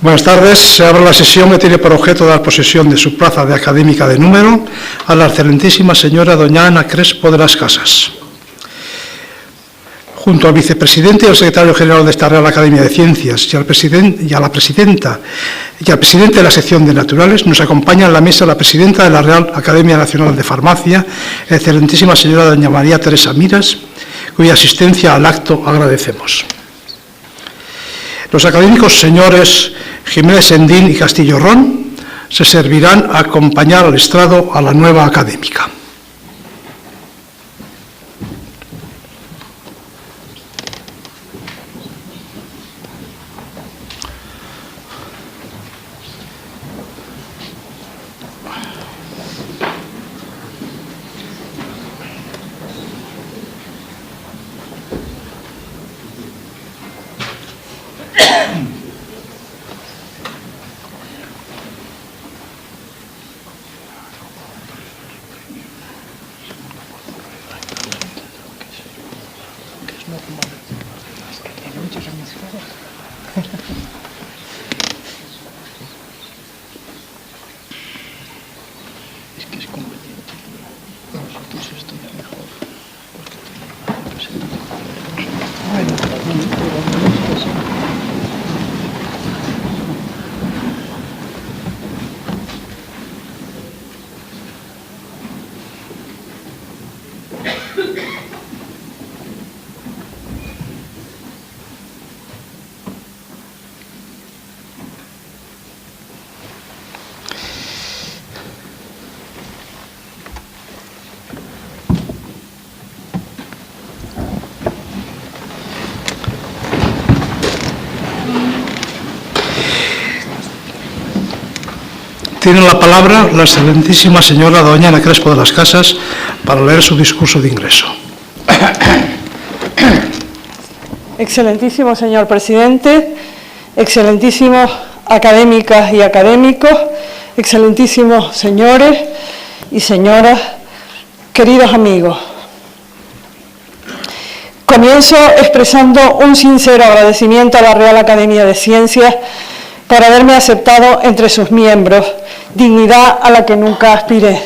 Buenas tardes. Se abre la sesión que tiene por objeto dar posesión de su plaza de académica de número a la excelentísima señora doña Ana Crespo de las Casas. Junto al vicepresidente y al secretario general de esta Real Academia de Ciencias y al presidente de la sección de Naturales, nos acompaña en la mesa la presidenta de la Real Academia Nacional de Farmacia, la excelentísima señora doña María Teresa Miras, cuya asistencia al acto agradecemos. Los académicos señores Jiménez Sendín y Castillo Ron se servirán a acompañar al estrado a la nueva académica. Tiene la palabra la excelentísima señora doña Ana Crespo de las Casas para leer su discurso de ingreso. Excelentísimo señor presidente, excelentísimos académicas y académicos, excelentísimos señores y señoras, queridos amigos. Comienzo expresando un sincero agradecimiento a la Real Academia de Ciencias por haberme aceptado entre sus miembros, dignidad a la que nunca aspiré.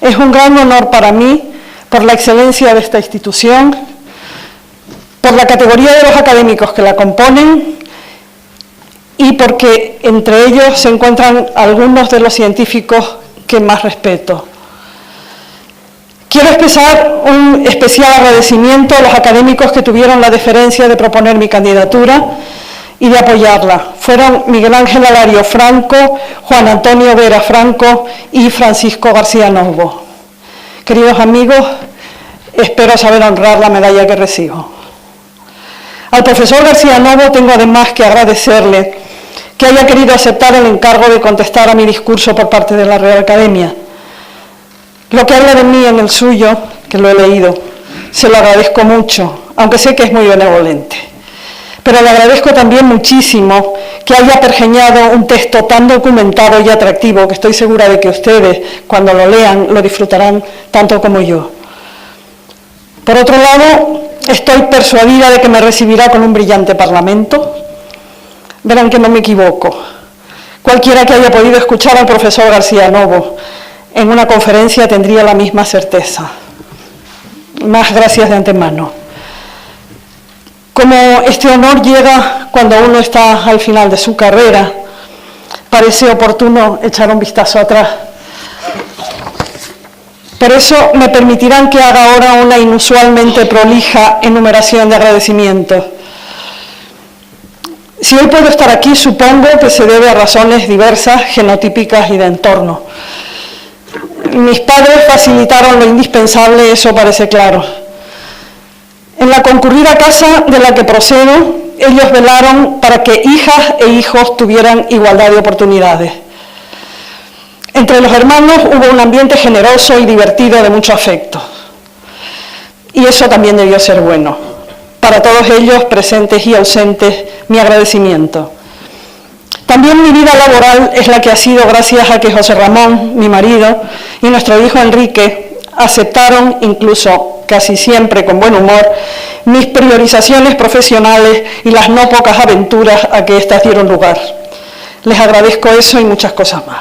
Es un gran honor para mí, por la excelencia de esta institución, por la categoría de los académicos que la componen y porque entre ellos se encuentran algunos de los científicos que más respeto. Quiero expresar un especial agradecimiento a los académicos que tuvieron la deferencia de proponer mi candidatura y de apoyarla. Fueron Miguel Ángel Alario Franco, Juan Antonio Vera Franco y Francisco García Novo. Queridos amigos, espero saber honrar la medalla que recibo. Al profesor García Novo tengo además que agradecerle que haya querido aceptar el encargo de contestar a mi discurso por parte de la Real Academia. Lo que habla de mí en el suyo, que lo he leído, se lo agradezco mucho, aunque sé que es muy benevolente. Pero le agradezco también muchísimo que haya pergeñado un texto tan documentado y atractivo que estoy segura de que ustedes, cuando lo lean, lo disfrutarán tanto como yo. Por otro lado, estoy persuadida de que me recibirá con un brillante parlamento. Verán que no me equivoco. Cualquiera que haya podido escuchar al profesor García Novo en una conferencia tendría la misma certeza. Más gracias de antemano. Como este honor llega cuando uno está al final de su carrera, parece oportuno echar un vistazo atrás. Por eso me permitirán que haga ahora una inusualmente prolija enumeración de agradecimientos. Si hoy puedo estar aquí, supongo que se debe a razones diversas, genotípicas y de entorno. Mis padres facilitaron lo indispensable, eso parece claro. En la concurrida casa de la que procedo, ellos velaron para que hijas e hijos tuvieran igualdad de oportunidades. Entre los hermanos hubo un ambiente generoso y divertido de mucho afecto. Y eso también debió ser bueno. Para todos ellos, presentes y ausentes, mi agradecimiento. También mi vida laboral es la que ha sido gracias a que José Ramón, mi marido, y nuestro hijo Enrique aceptaron, incluso casi siempre con buen humor, mis priorizaciones profesionales y las no pocas aventuras a que éstas dieron lugar. Les agradezco eso y muchas cosas más.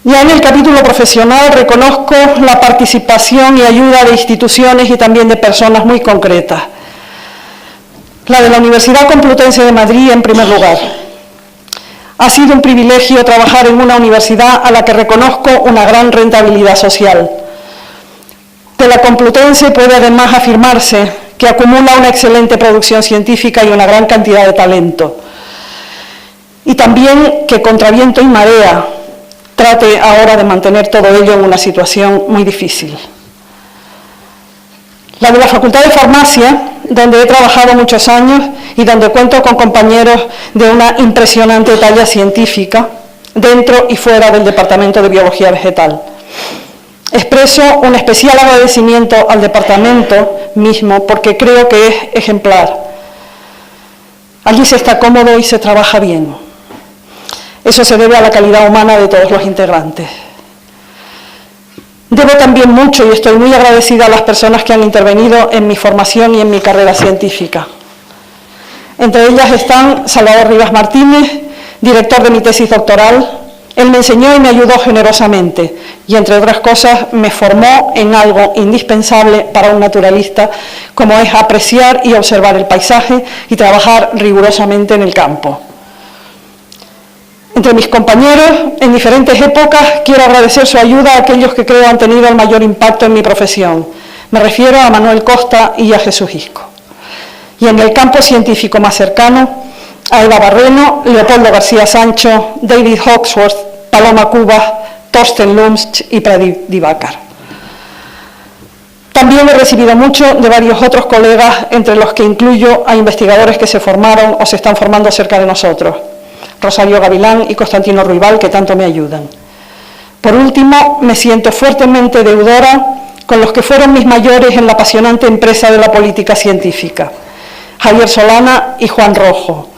Ya en el capítulo profesional reconozco la participación y ayuda de instituciones y también de personas muy concretas. La de la Universidad Complutense de Madrid, en primer lugar. Ha sido un privilegio trabajar en una universidad a la que reconozco una gran rentabilidad social. De la Complutense puede además afirmarse que acumula una excelente producción científica y una gran cantidad de talento. Y también que contra viento y marea trate ahora de mantener todo ello en una situación muy difícil. La de la Facultad de Farmacia, donde he trabajado muchos años y donde cuento con compañeros de una impresionante talla científica, dentro y fuera del Departamento de Biología Vegetal. Expreso un especial agradecimiento al departamento mismo porque creo que es ejemplar. Allí se está cómodo y se trabaja bien. Eso se debe a la calidad humana de todos los integrantes. Debo también mucho y estoy muy agradecida a las personas que han intervenido en mi formación y en mi carrera científica. Entre ellas están Salvador Rivas Martínez, director de mi tesis doctoral. Él me enseñó y me ayudó generosamente y, entre otras cosas, me formó en algo indispensable para un naturalista, como es apreciar y observar el paisaje y trabajar rigurosamente en el campo. Entre mis compañeros, en diferentes épocas, quiero agradecer su ayuda a aquellos que creo han tenido el mayor impacto en mi profesión. Me refiero a Manuel Costa y a Jesús Isco. Y en el campo científico más cercano, a Eva Barreno, Leopoldo García Sancho, David Hawksworth, Paloma Cubas, Torsten Lumsch y Pradip Divakar. También he recibido mucho de varios otros colegas, entre los que incluyo a investigadores que se formaron o se están formando cerca de nosotros, Rosario Gavilán y Constantino Ruibal, que tanto me ayudan. Por último, me siento fuertemente deudora con los que fueron mis mayores en la apasionante empresa de la política científica, Javier Solana y Juan Rojo,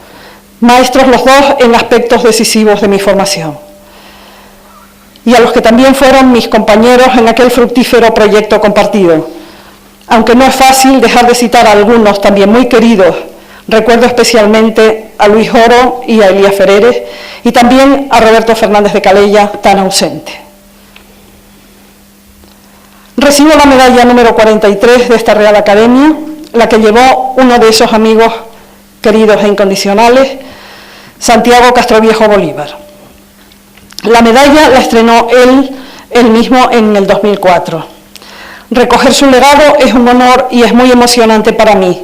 maestros los dos en aspectos decisivos de mi formación. Y a los que también fueron mis compañeros en aquel fructífero proyecto compartido. Aunque no es fácil dejar de citar a algunos también muy queridos, recuerdo especialmente a Luis Oro y a Elías Fereres, y también a Roberto Fernández de Calella, tan ausente. Recibo la medalla número 43 de esta Real Academia, la que llevó uno de esos amigos queridos e incondicionales, Santiago Castroviejo Bolívar. La medalla la estrenó él mismo en el 2004. Recoger su legado es un honor y es muy emocionante para mí.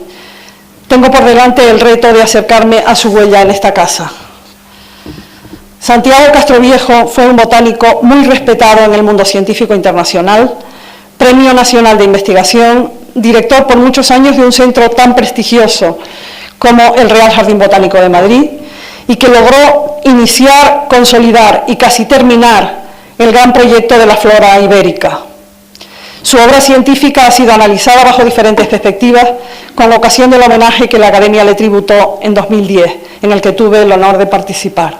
Tengo por delante el reto de acercarme a su huella en esta casa. Santiago Castroviejo fue un botánico muy respetado en el mundo científico internacional, Premio Nacional de Investigación, director por muchos años de un centro tan prestigioso como el Real Jardín Botánico de Madrid, y que logró iniciar, consolidar y casi terminar el gran proyecto de la flora ibérica. Su obra científica ha sido analizada bajo diferentes perspectivas con ocasión del homenaje que la Academia le tributó en 2010, en el que tuve el honor de participar.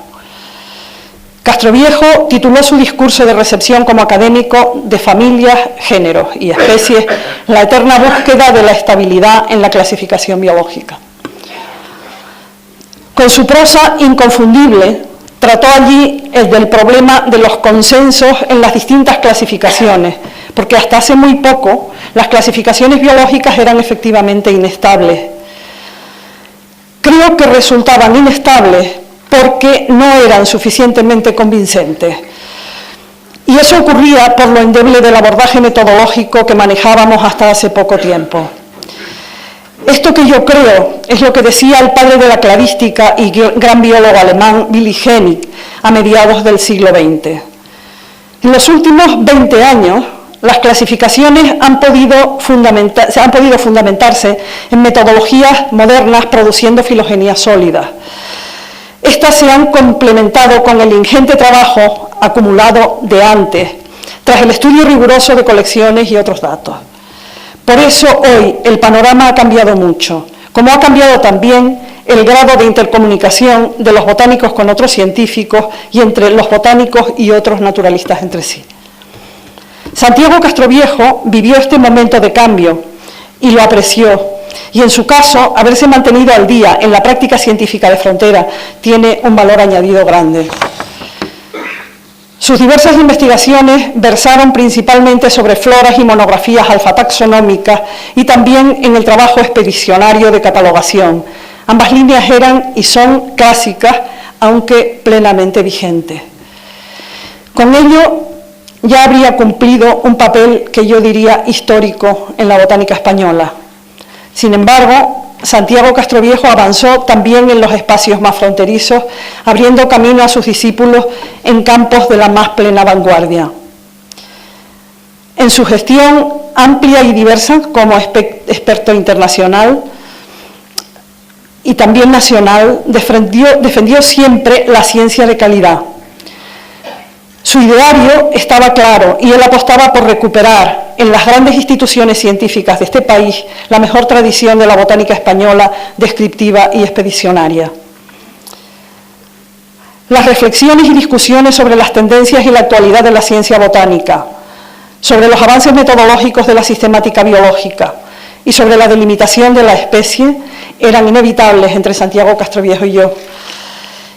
Castroviejo tituló su discurso de recepción como académico de Familias, Géneros y Especies, la eterna búsqueda de la estabilidad en la clasificación biológica. Con su prosa inconfundible, trató allí el del problema de los consensos en las distintas clasificaciones, porque hasta hace muy poco las clasificaciones biológicas eran efectivamente inestables. Creo que resultaban inestables porque no eran suficientemente convincentes. Y eso ocurría por lo endeble del abordaje metodológico que manejábamos hasta hace poco tiempo. Esto que yo creo es lo que decía el padre de la cladística y gran biólogo alemán Willy Hennig a mediados del siglo XX. En los últimos 20 años, las clasificaciones han podido fundamentarse en metodologías modernas produciendo filogenías sólidas. Estas se han complementado con el ingente trabajo acumulado de antes, tras el estudio riguroso de colecciones y otros datos. Por eso hoy el panorama ha cambiado mucho, como ha cambiado también el grado de intercomunicación de los botánicos con otros científicos y entre los botánicos y otros naturalistas entre sí. Santiago Castroviejo vivió este momento de cambio y lo apreció, y en su caso, haberse mantenido al día en la práctica científica de frontera tiene un valor añadido grande. Sus diversas investigaciones versaron principalmente sobre floras y monografías alfataxonómicas y también en el trabajo expedicionario de catalogación. Ambas líneas eran y son clásicas, aunque plenamente vigentes. Con ello, ya habría cumplido un papel que yo diría histórico en la botánica española. Sin embargo, Santiago Castroviejo avanzó también en los espacios más fronterizos, abriendo camino a sus discípulos en campos de la más plena vanguardia. En su gestión amplia y diversa como experto internacional y también nacional, defendió siempre la ciencia de calidad. Su ideario estaba claro y él apostaba por recuperar en las grandes instituciones científicas de este país la mejor tradición de la botánica española, descriptiva y expedicionaria. Las reflexiones y discusiones sobre las tendencias y la actualidad de la ciencia botánica, sobre los avances metodológicos de la sistemática biológica y sobre la delimitación de la especie eran inevitables entre Santiago Castroviejo y yo.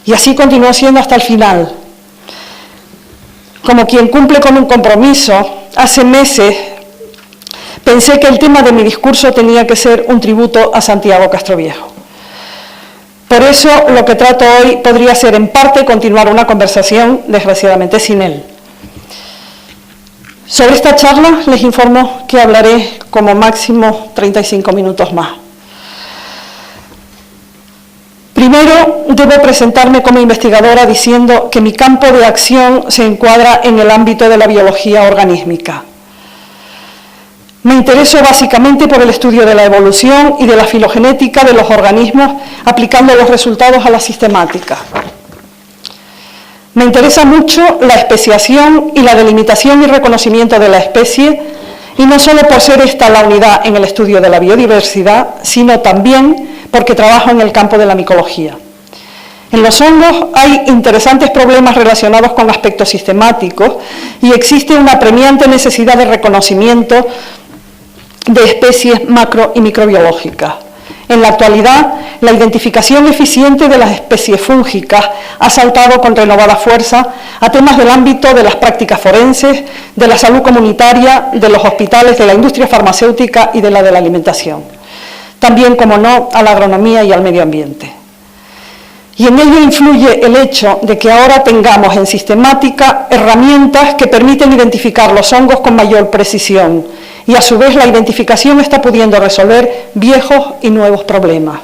Y así continuó siendo hasta el final. Como quien cumple con un compromiso, hace meses pensé que el tema de mi discurso tenía que ser un tributo a Santiago Castroviejo. Por eso lo que trato hoy podría ser en parte continuar una conversación, desgraciadamente sin él. Sobre esta charla les informo que hablaré como máximo 35 minutos más. Primero, debo presentarme como investigadora diciendo que mi campo de acción se encuadra en el ámbito de la biología organísmica. Me intereso básicamente por el estudio de la evolución y de la filogenética de los organismos, aplicando los resultados a la sistemática. Me interesa mucho la especiación y la delimitación y reconocimiento de la especie, y no solo por ser esta la unidad en el estudio de la biodiversidad, sino también porque trabajo en el campo de la micología. En los hongos hay interesantes problemas relacionados con aspectos sistemáticos y existe una apremiante necesidad de reconocimiento de especies macro y microbiológicas. En la actualidad, la identificación eficiente de las especies fúngicas ha saltado con renovada fuerza a temas del ámbito de las prácticas forenses, de la salud comunitaria, de los hospitales, de la industria farmacéutica y de la alimentación. También, como no, a la agronomía y al medio ambiente. Y en ello influye el hecho de que ahora tengamos en sistemática herramientas que permiten identificar los hongos con mayor precisión, y a su vez la identificación está pudiendo resolver viejos y nuevos problemas.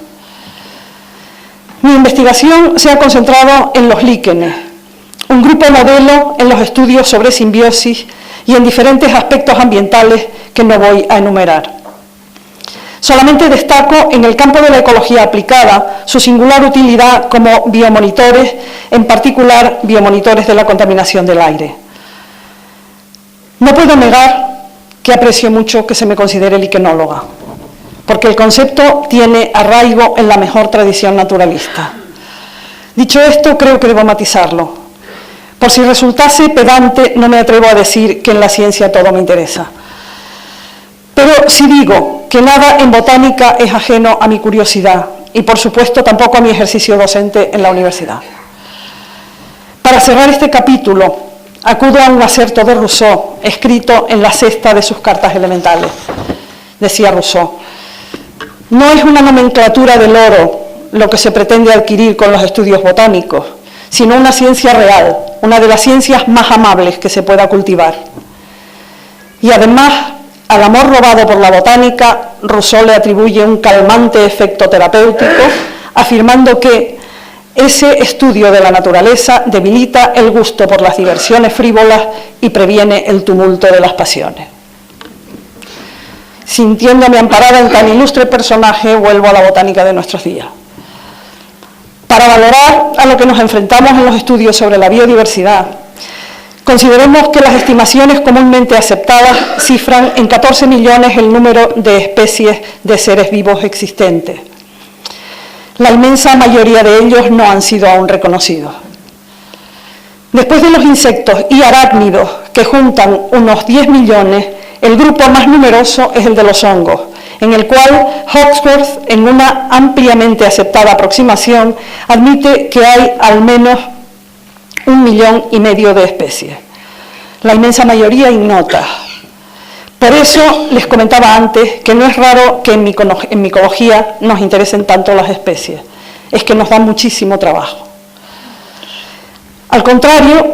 Mi investigación se ha concentrado en los líquenes, un grupo modelo en los estudios sobre simbiosis y en diferentes aspectos ambientales que no voy a enumerar. Solamente destaco en el campo de la ecología aplicada su singular utilidad como biomonitores, en particular biomonitores de la contaminación del aire. No puedo negar que aprecio mucho que se me considere liquenóloga, porque el concepto tiene arraigo en la mejor tradición naturalista. Dicho esto, creo que debo matizarlo. Por si resultase pedante, no me atrevo a decir que en la ciencia todo me interesa. Pero sí digo que nada en botánica es ajeno a mi curiosidad y, por supuesto, tampoco a mi ejercicio docente en la universidad. Para cerrar este capítulo, acudo a un acerto de Rousseau, escrito en la sexta de sus cartas elementales. Decía Rousseau: no es una nomenclatura del oro lo que se pretende adquirir con los estudios botánicos, sino una ciencia real, una de las ciencias más amables que se pueda cultivar. Y además, al amor robado por la botánica, Rousseau le atribuye un calmante efecto terapéutico, afirmando que ese estudio de la naturaleza debilita el gusto por las diversiones frívolas y previene el tumulto de las pasiones. Sintiéndome amparada en tan ilustre personaje, vuelvo a la botánica de nuestros días. Para valorar a lo que nos enfrentamos en los estudios sobre la biodiversidad, consideremos que las estimaciones comúnmente aceptadas cifran en 14 millones el número de especies de seres vivos existentes. La inmensa mayoría de ellos no han sido aún reconocidos. Después de los insectos y arácnidos, que juntan unos 10 millones, el grupo más numeroso es el de los hongos, en el cual Hawksworth, en una ampliamente aceptada aproximación, admite que hay al menos 1,5 millones de especies, la inmensa mayoría ignota. Por eso les comentaba antes que no es raro que en micología nos interesen tanto las especies, es que nos dan muchísimo trabajo. Al contrario,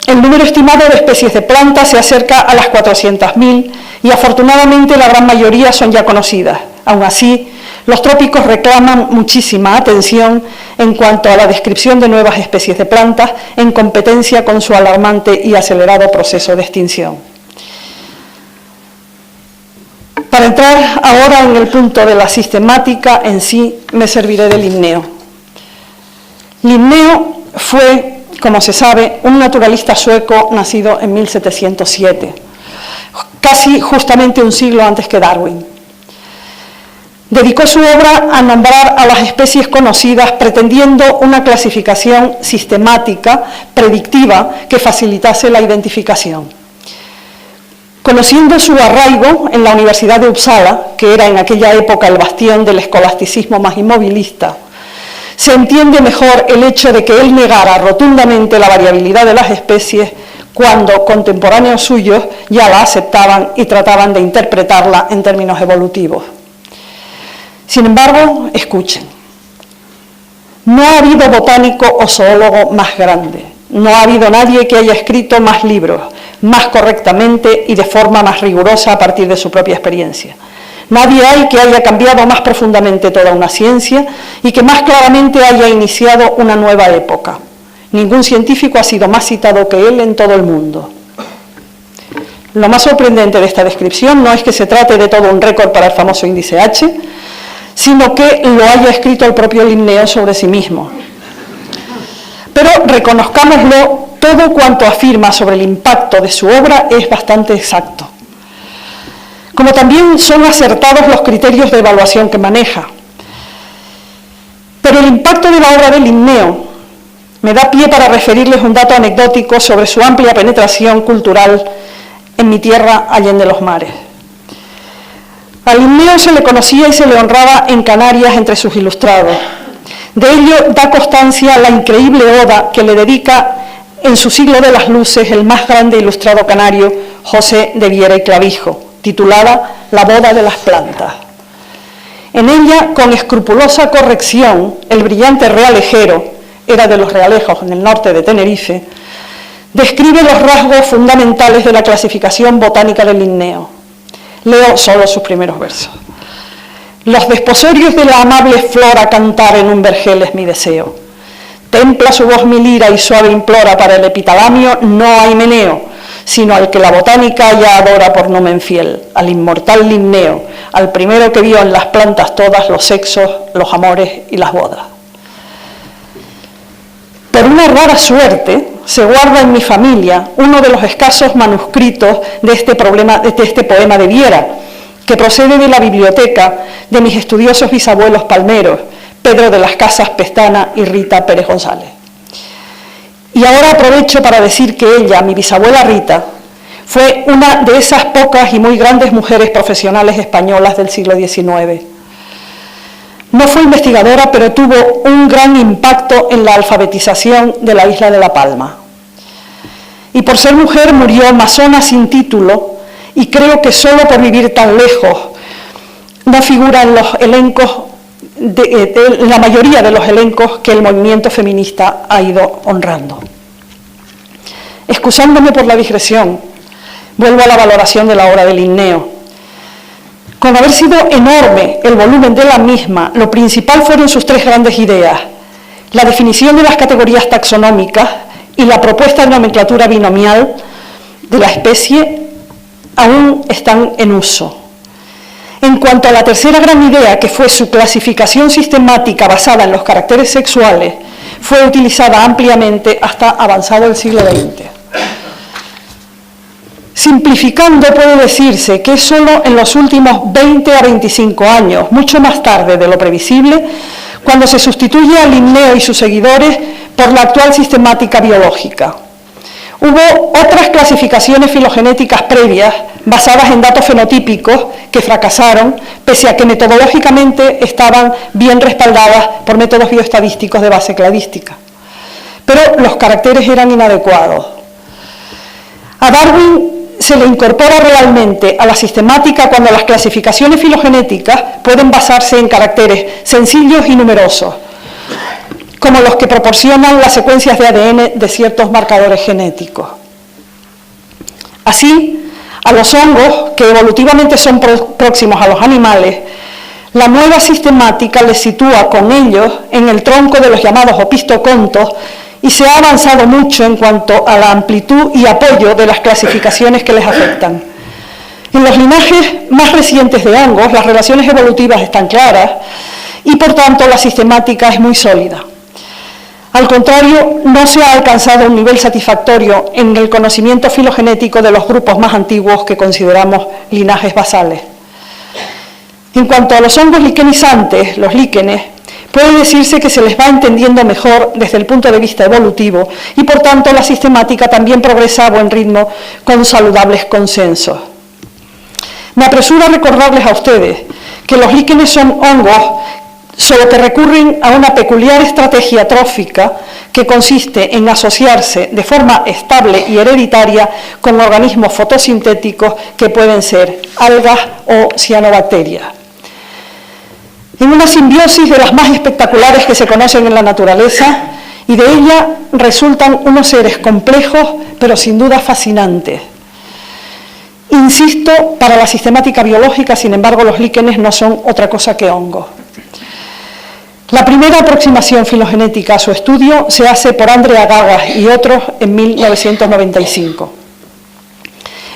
el número estimado de especies de plantas se acerca a las 400.000 y afortunadamente la gran mayoría son ya conocidas. Aún así, los trópicos reclaman muchísima atención en cuanto a la descripción de nuevas especies de plantas en competencia con su alarmante y acelerado proceso de extinción. Para entrar ahora en el punto de la sistemática en sí, me serviré de Linneo. Linneo fue, como se sabe, un naturalista sueco nacido en 1707, casi justamente un siglo antes que Darwin. Dedicó su obra a nombrar a las especies conocidas pretendiendo una clasificación sistemática, predictiva, que facilitase la identificación. Conociendo su arraigo en la Universidad de Uppsala, que era en aquella época el bastión del escolasticismo más inmovilista, se entiende mejor el hecho de que él negara rotundamente la variabilidad de las especies cuando contemporáneos suyos ya la aceptaban y trataban de interpretarla en términos evolutivos. Sin embargo, escuchen, no ha habido botánico o zoólogo más grande, no ha habido nadie que haya escrito más libros, más correctamente y de forma más rigurosa a partir de su propia experiencia. Nadie hay que haya cambiado más profundamente toda una ciencia y que más claramente haya iniciado una nueva época. Ningún científico ha sido más citado que él en todo el mundo. Lo más sorprendente de esta descripción no es que se trate de todo un récord para el famoso índice H, sino que lo haya escrito el propio Linneo sobre sí mismo. Pero reconozcámoslo, todo cuanto afirma sobre el impacto de su obra es bastante exacto. Como también son acertados los criterios de evaluación que maneja. Pero el impacto de la obra de Linneo me da pie para referirles un dato anecdótico sobre su amplia penetración cultural en mi tierra allende los mares. A Linneo se le conocía y se le honraba en Canarias entre sus ilustrados. De ello da constancia la increíble oda que le dedica en su siglo de las luces el más grande ilustrado canario, José de Viera y Clavijo, titulada La boda de las plantas. En ella, con escrupulosa corrección, el brillante realejero, era de los Realejos en el norte de Tenerife, describe los rasgos fundamentales de la clasificación botánica de Linneo. Leo solo sus primeros versos. Los desposorios de la amable flora cantar en un vergel es mi deseo. Templa su voz mi lira y suave implora, para el epitalamio no hay meneo, sino al que la botánica ya adora por numen fiel, al inmortal Linneo, al primero que vio en las plantas todas los sexos, los amores y las bodas. Por una rara suerte, se guarda en mi familia uno de los escasos manuscritos de este poema de Viera, que procede de la biblioteca de mis estudiosos bisabuelos palmeros, Pedro de las Casas Pestana y Rita Pérez González. Y ahora aprovecho para decir que ella, mi bisabuela Rita, fue una de esas pocas y muy grandes mujeres profesionales españolas del siglo XIX. No fue investigadora, pero tuvo un gran impacto en la alfabetización de la isla de La Palma. Y por ser mujer murió masona sin título, y creo que solo por vivir tan lejos no figura en los elencos, en la mayoría de los elencos que el movimiento feminista ha ido honrando. Excusándome por la digresión, vuelvo a la valoración de la obra de Linneo. Con haber sido enorme el volumen de la misma, lo principal fueron sus tres grandes ideas: la definición de las categorías taxonómicas y la propuesta de nomenclatura binomial de la especie aún están en uso. En cuanto a la tercera gran idea, que fue su clasificación sistemática basada en los caracteres sexuales, fue utilizada ampliamente hasta avanzado el siglo XX. Simplificando, puede decirse que es solo en los últimos 20 a 25 años, mucho más tarde de lo previsible, cuando se sustituye a Linneo y sus seguidores por la actual sistemática biológica. Hubo otras clasificaciones filogenéticas previas basadas en datos fenotípicos que fracasaron, pese a que metodológicamente estaban bien respaldadas por métodos bioestadísticos de base cladística. Pero los caracteres eran inadecuados. A Darwin se le incorpora realmente a la sistemática cuando las clasificaciones filogenéticas pueden basarse en caracteres sencillos y numerosos, como los que proporcionan las secuencias de ADN de ciertos marcadores genéticos. Así, a los hongos, que evolutivamente son próximos a los animales, la nueva sistemática les sitúa con ellos en el tronco de los llamados opistocontos y se ha avanzado mucho en cuanto a la amplitud y apoyo de las clasificaciones que les afectan. En los linajes más recientes de hongos, las relaciones evolutivas están claras y, por tanto, la sistemática es muy sólida. Al contrario, no se ha alcanzado un nivel satisfactorio en el conocimiento filogenético de los grupos más antiguos que consideramos linajes basales. En cuanto a los hongos liquenizantes, los líquenes, puede decirse que se les va entendiendo mejor desde el punto de vista evolutivo y, por tanto, la sistemática también progresa a buen ritmo con saludables consensos. Me apresuro a recordarles a ustedes que los líquenes son hongos solo que recurren a una peculiar estrategia trófica que consiste en asociarse de forma estable y hereditaria con organismos fotosintéticos que pueden ser algas o cianobacterias. En una simbiosis de las más espectaculares que se conocen en la naturaleza, y de ella resultan unos seres complejos, pero sin duda fascinantes. Insisto, para la sistemática biológica, sin embargo, los líquenes no son otra cosa que hongos. La primera aproximación filogenética a su estudio se hace por Andrea Gagas y otros en 1995.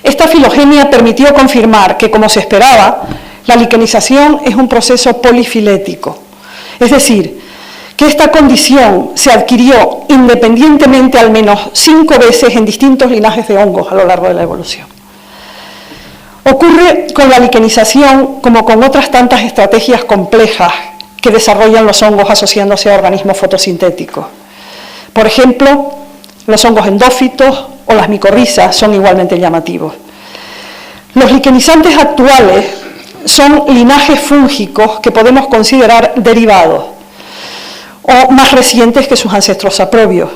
Esta filogenia permitió confirmar que, como se esperaba, la liquenización es un proceso polifilético, es decir, que esta condición se adquirió independientemente al menos 5 veces en distintos linajes de hongos a lo largo de la evolución. Ocurre con la liquenización como con otras tantas estrategias complejas que desarrollan los hongos asociándose a organismos fotosintéticos. Por ejemplo, los hongos endófitos o las micorrizas son igualmente llamativos. Los liquenizantes actuales son linajes fúngicos que podemos considerar derivados o más recientes que sus ancestros saprobios.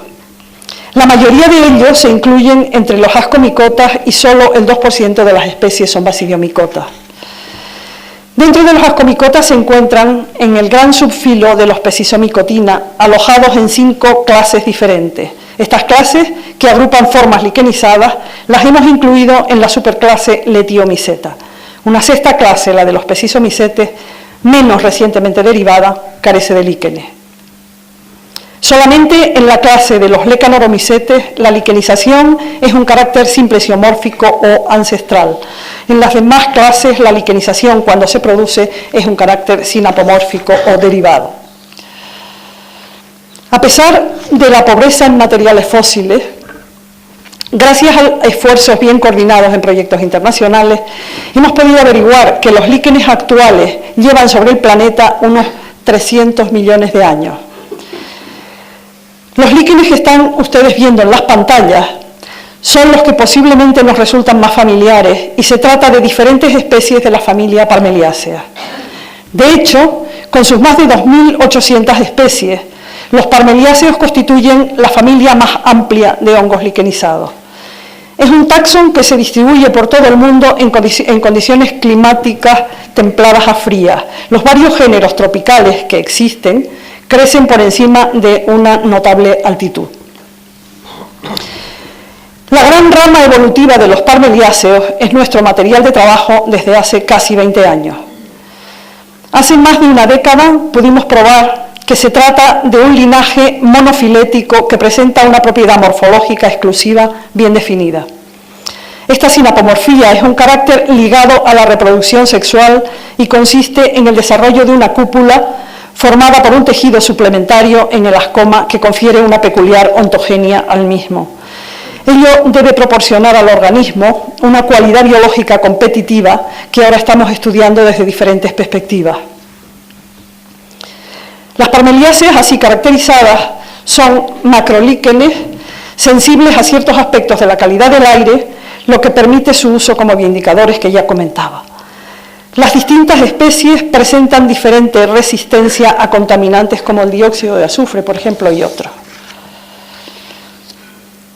La mayoría de ellos se incluyen entre los ascomicotas y solo el 2% de las especies son basidiomicotas. Dentro de los ascomicotas se encuentran en el gran subfilo de los pesisomicotina, alojados en 5 clases diferentes. Estas clases, que agrupan formas liquenizadas, las hemos incluido en la superclase Letiomyceta. Una sexta clase, la de los pesisomycetes, menos recientemente derivada, carece de líquenes. Solamente en la clase de los lecanoromycetes la liquenización es un carácter simplesiomórfico o ancestral. En las demás clases la liquenización, cuando se produce, es un carácter sinapomórfico o derivado. A pesar de la pobreza en materiales fósiles, gracias a esfuerzos bien coordinados en proyectos internacionales, hemos podido averiguar que los líquenes actuales llevan sobre el planeta unos 300 millones de años. Los líquenes que están ustedes viendo en las pantallas son los que posiblemente nos resultan más familiares y se trata de diferentes especies de la familia Parmeliaceae. De hecho, con sus más de 2.800 especies, los Parmeliaceos constituyen la familia más amplia de hongos liquenizados. Es un taxón que se distribuye por todo el mundo en condiciones climáticas templadas a frías. Los varios géneros tropicales que existen crecen por encima de una notable altitud. La gran rama evolutiva de los Parmeliaceos es nuestro material de trabajo desde hace casi 20 años. Hace más de una década pudimos probar que se trata de un linaje monofilético que presenta una propiedad morfológica exclusiva bien definida. Esta sinapomorfía es un carácter ligado a la reproducción sexual y consiste en el desarrollo de una cúpula formada por un tejido suplementario en el ascoma que confiere una peculiar ontogenia al mismo. Ello debe proporcionar al organismo una cualidad biológica competitiva que ahora estamos estudiando desde diferentes perspectivas. Las Parmeliaceas así caracterizadas son macrolíquenes, sensibles a ciertos aspectos de la calidad del aire, lo que permite su uso como bioindicadores que ya comentaba. Las distintas especies presentan diferente resistencia a contaminantes como el dióxido de azufre, por ejemplo, y otros.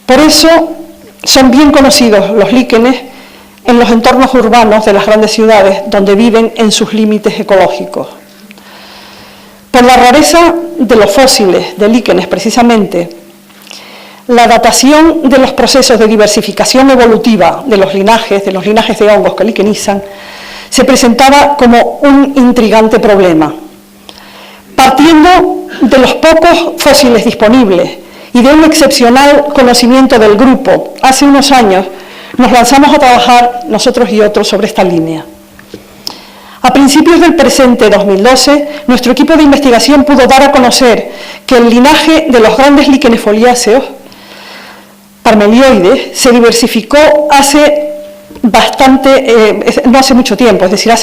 Por eso son bien conocidos los líquenes en los entornos urbanos de las grandes ciudades, donde viven en sus límites ecológicos. Por la rareza de los fósiles de líquenes, precisamente, la datación de los procesos de diversificación evolutiva de los linajes de hongos que liquenizan, se presentaba como un intrigante problema. Partiendo de los pocos fósiles disponibles y de un excepcional conocimiento del grupo, hace unos años nos lanzamos a trabajar, nosotros y otros, sobre esta línea. A principios del presente 2012, nuestro equipo de investigación pudo dar a conocer que el linaje de los grandes líquenes foliáceos, parmelioides, se diversificó no hace mucho tiempo, es decir,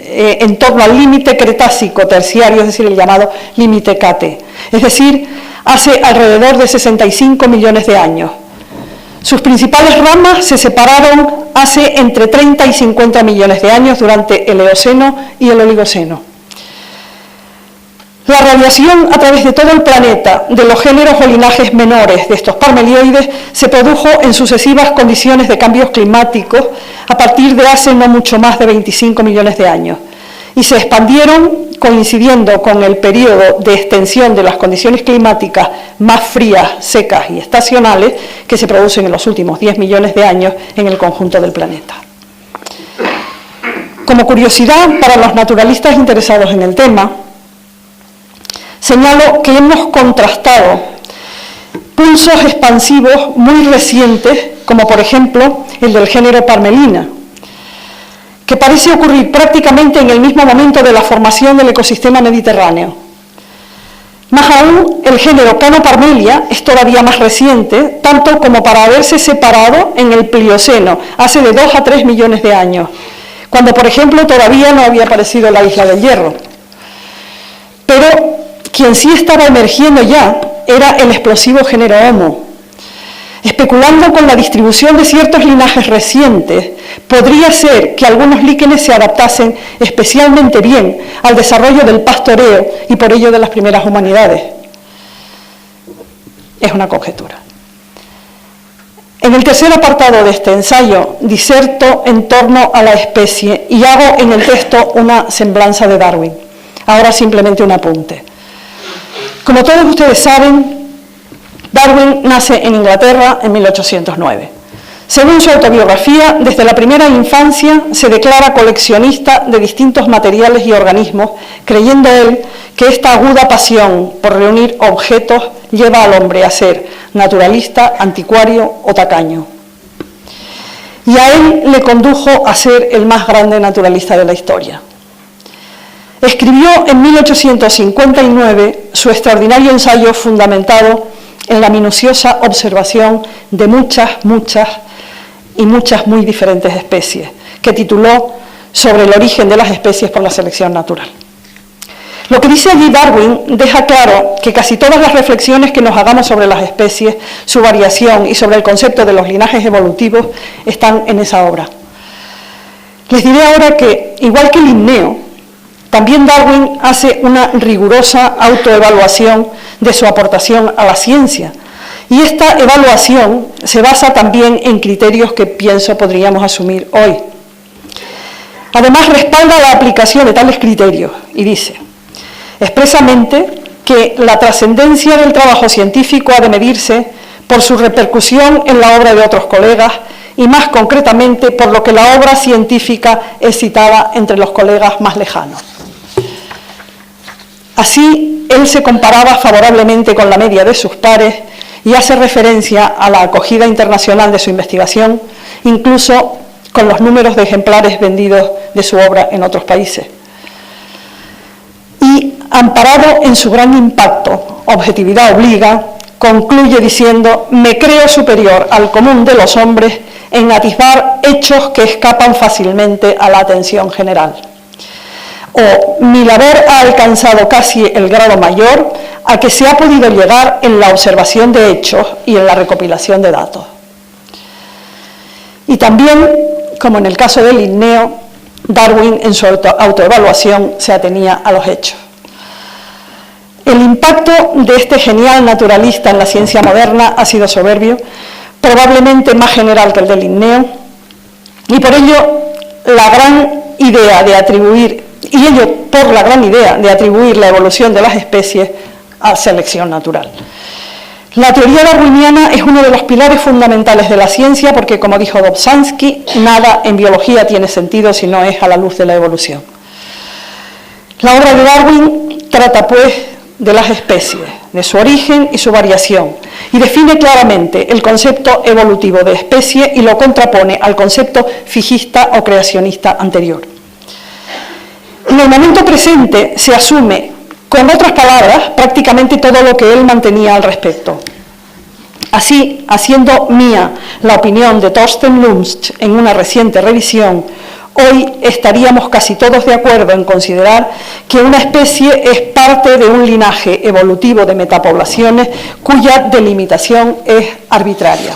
en torno al límite cretácico terciario, es decir, el llamado límite Kate, es decir, hace alrededor de 65 millones de años. Sus principales ramas se separaron hace entre 30 y 50 millones de años durante el Eoceno y el Oligoceno. La radiación a través de todo el planeta de los géneros o linajes menores de estos parmelioides se produjo en sucesivas condiciones de cambios climáticos a partir de hace no mucho más de 25 millones de años y se expandieron coincidiendo con el periodo de extensión de las condiciones climáticas más frías, secas y estacionales que se producen en los últimos 10 millones de años en el conjunto del planeta. Como curiosidad para los naturalistas interesados en el tema, señalo que hemos contrastado pulsos expansivos muy recientes, como por ejemplo el del género Parmelina, que parece ocurrir prácticamente en el mismo momento de la formación del ecosistema mediterráneo. Más aún, el género Canoparmelia es todavía más reciente, tanto como para haberse separado en el Plioceno, hace de 2 a 3 millones de años, cuando, por ejemplo, todavía no había aparecido la Isla del Hierro. Pero quien sí estaba emergiendo ya era el explosivo género Homo. Especulando con la distribución de ciertos linajes recientes, podría ser que algunos líquenes se adaptasen especialmente bien al desarrollo del pastoreo y por ello de las primeras humanidades. Es una conjetura. En el tercer apartado de este ensayo, diserto en torno a la especie y hago en el texto una semblanza de Darwin. Ahora simplemente un apunte. Como todos ustedes saben, Darwin nace en Inglaterra en 1809. Según su autobiografía, desde la primera infancia se declara coleccionista de distintos materiales y organismos, creyendo él que esta aguda pasión por reunir objetos lleva al hombre a ser naturalista, anticuario o tacaño. Y a él le condujo a ser el más grande naturalista de la historia. Escribió en 1859 su extraordinario ensayo fundamentado en la minuciosa observación de muchas muy diferentes especies, que tituló Sobre el origen de las especies por la selección natural. Lo que dice allí Darwin deja claro que casi todas las reflexiones que nos hagamos sobre las especies, su variación y sobre el concepto de los linajes evolutivos están en esa obra. Les diré ahora que, igual que Linneo, también Darwin hace una rigurosa autoevaluación de su aportación a la ciencia, y esta evaluación se basa también en criterios que pienso podríamos asumir hoy. Además, respalda la aplicación de tales criterios y dice expresamente que la trascendencia del trabajo científico ha de medirse por su repercusión en la obra de otros colegas y más concretamente por lo que la obra científica es citada entre los colegas más lejanos. Así, él se comparaba favorablemente con la media de sus pares y hace referencia a la acogida internacional de su investigación, incluso con los números de ejemplares vendidos de su obra en otros países. Y, amparado en su gran impacto, objetividad obliga, concluye diciendo: me creo superior al común de los hombres en atisbar hechos que escapan fácilmente a la atención general. o mi labor ha alcanzado casi el grado mayor a que se ha podido llegar en la observación de hechos y en la recopilación de datos. Y también, como en el caso del Linneo, Darwin en su autoevaluación se atenía a los hechos. El impacto de este genial naturalista en la ciencia moderna ha sido soberbio, probablemente más general que el de Linneo, y por ello la gran idea de atribuir la evolución de las especies a selección natural. La teoría darwiniana es uno de los pilares fundamentales de la ciencia porque, como dijo Dobzhansky, nada en biología tiene sentido si no es a la luz de la evolución. La obra de Darwin trata, pues, de las especies, de su origen y su variación, y define claramente el concepto evolutivo de especie y lo contrapone al concepto fijista o creacionista anterior. En el momento presente se asume, con otras palabras, prácticamente todo lo que él mantenía al respecto. Así, haciendo mía la opinión de Thorsten Lumsch en una reciente revisión, hoy estaríamos casi todos de acuerdo en considerar que una especie es parte de un linaje evolutivo de metapoblaciones cuya delimitación es arbitraria.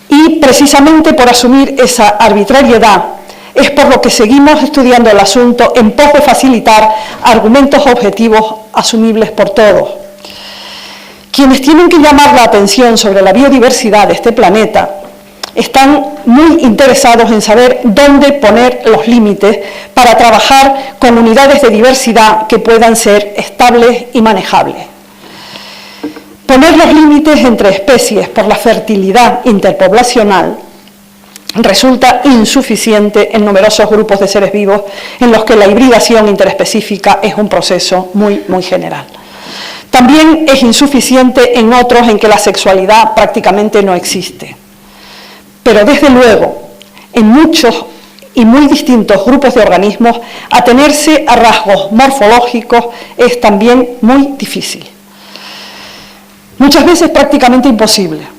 Y precisamente por asumir esa arbitrariedad es por lo que seguimos estudiando el asunto en pos de facilitar argumentos objetivos asumibles por todos. Quienes tienen que llamar la atención sobre la biodiversidad de este planeta están muy interesados en saber dónde poner los límites para trabajar con unidades de diversidad que puedan ser estables y manejables. Poner los límites entre especies por la fertilidad interpoblacional resulta insuficiente en numerosos grupos de seres vivos en los que la hibridación interespecífica es un proceso muy general. También es insuficiente en otros en que la sexualidad prácticamente no existe. Pero desde luego, en muchos y muy distintos grupos de organismos, atenerse a rasgos morfológicos es también muy difícil. Muchas veces prácticamente imposible.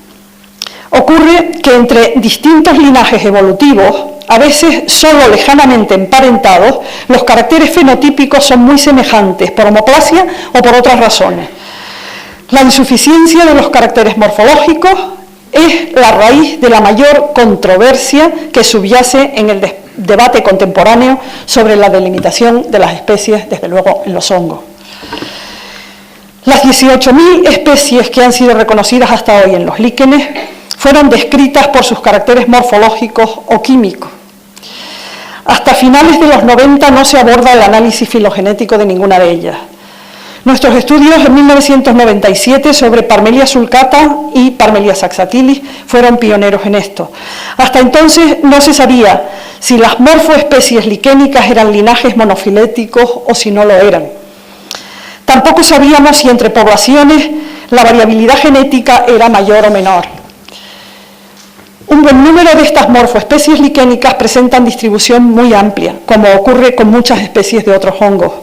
Ocurre que entre distintos linajes evolutivos, a veces solo lejanamente emparentados, los caracteres fenotípicos son muy semejantes por homoplasia o por otras razones. La insuficiencia de los caracteres morfológicos es la raíz de la mayor controversia que subyace en el debate contemporáneo sobre la delimitación de las especies, desde luego en los hongos. Las 18.000 especies que han sido reconocidas hasta hoy en los líquenes fueron descritas por sus caracteres morfológicos o químicos. Hasta finales de los 90 no se aborda el análisis filogenético de ninguna de ellas. Nuestros estudios en 1997 sobre Parmelia sulcata y Parmelia saxatilis fueron pioneros en esto. Hasta entonces no se sabía si las morfoespecies liquénicas eran linajes monofiléticos o si no lo eran. Tampoco sabíamos si entre poblaciones la variabilidad genética era mayor o menor. Un buen número de estas morfoespecies liquénicas presentan distribución muy amplia, como ocurre con muchas especies de otros hongos.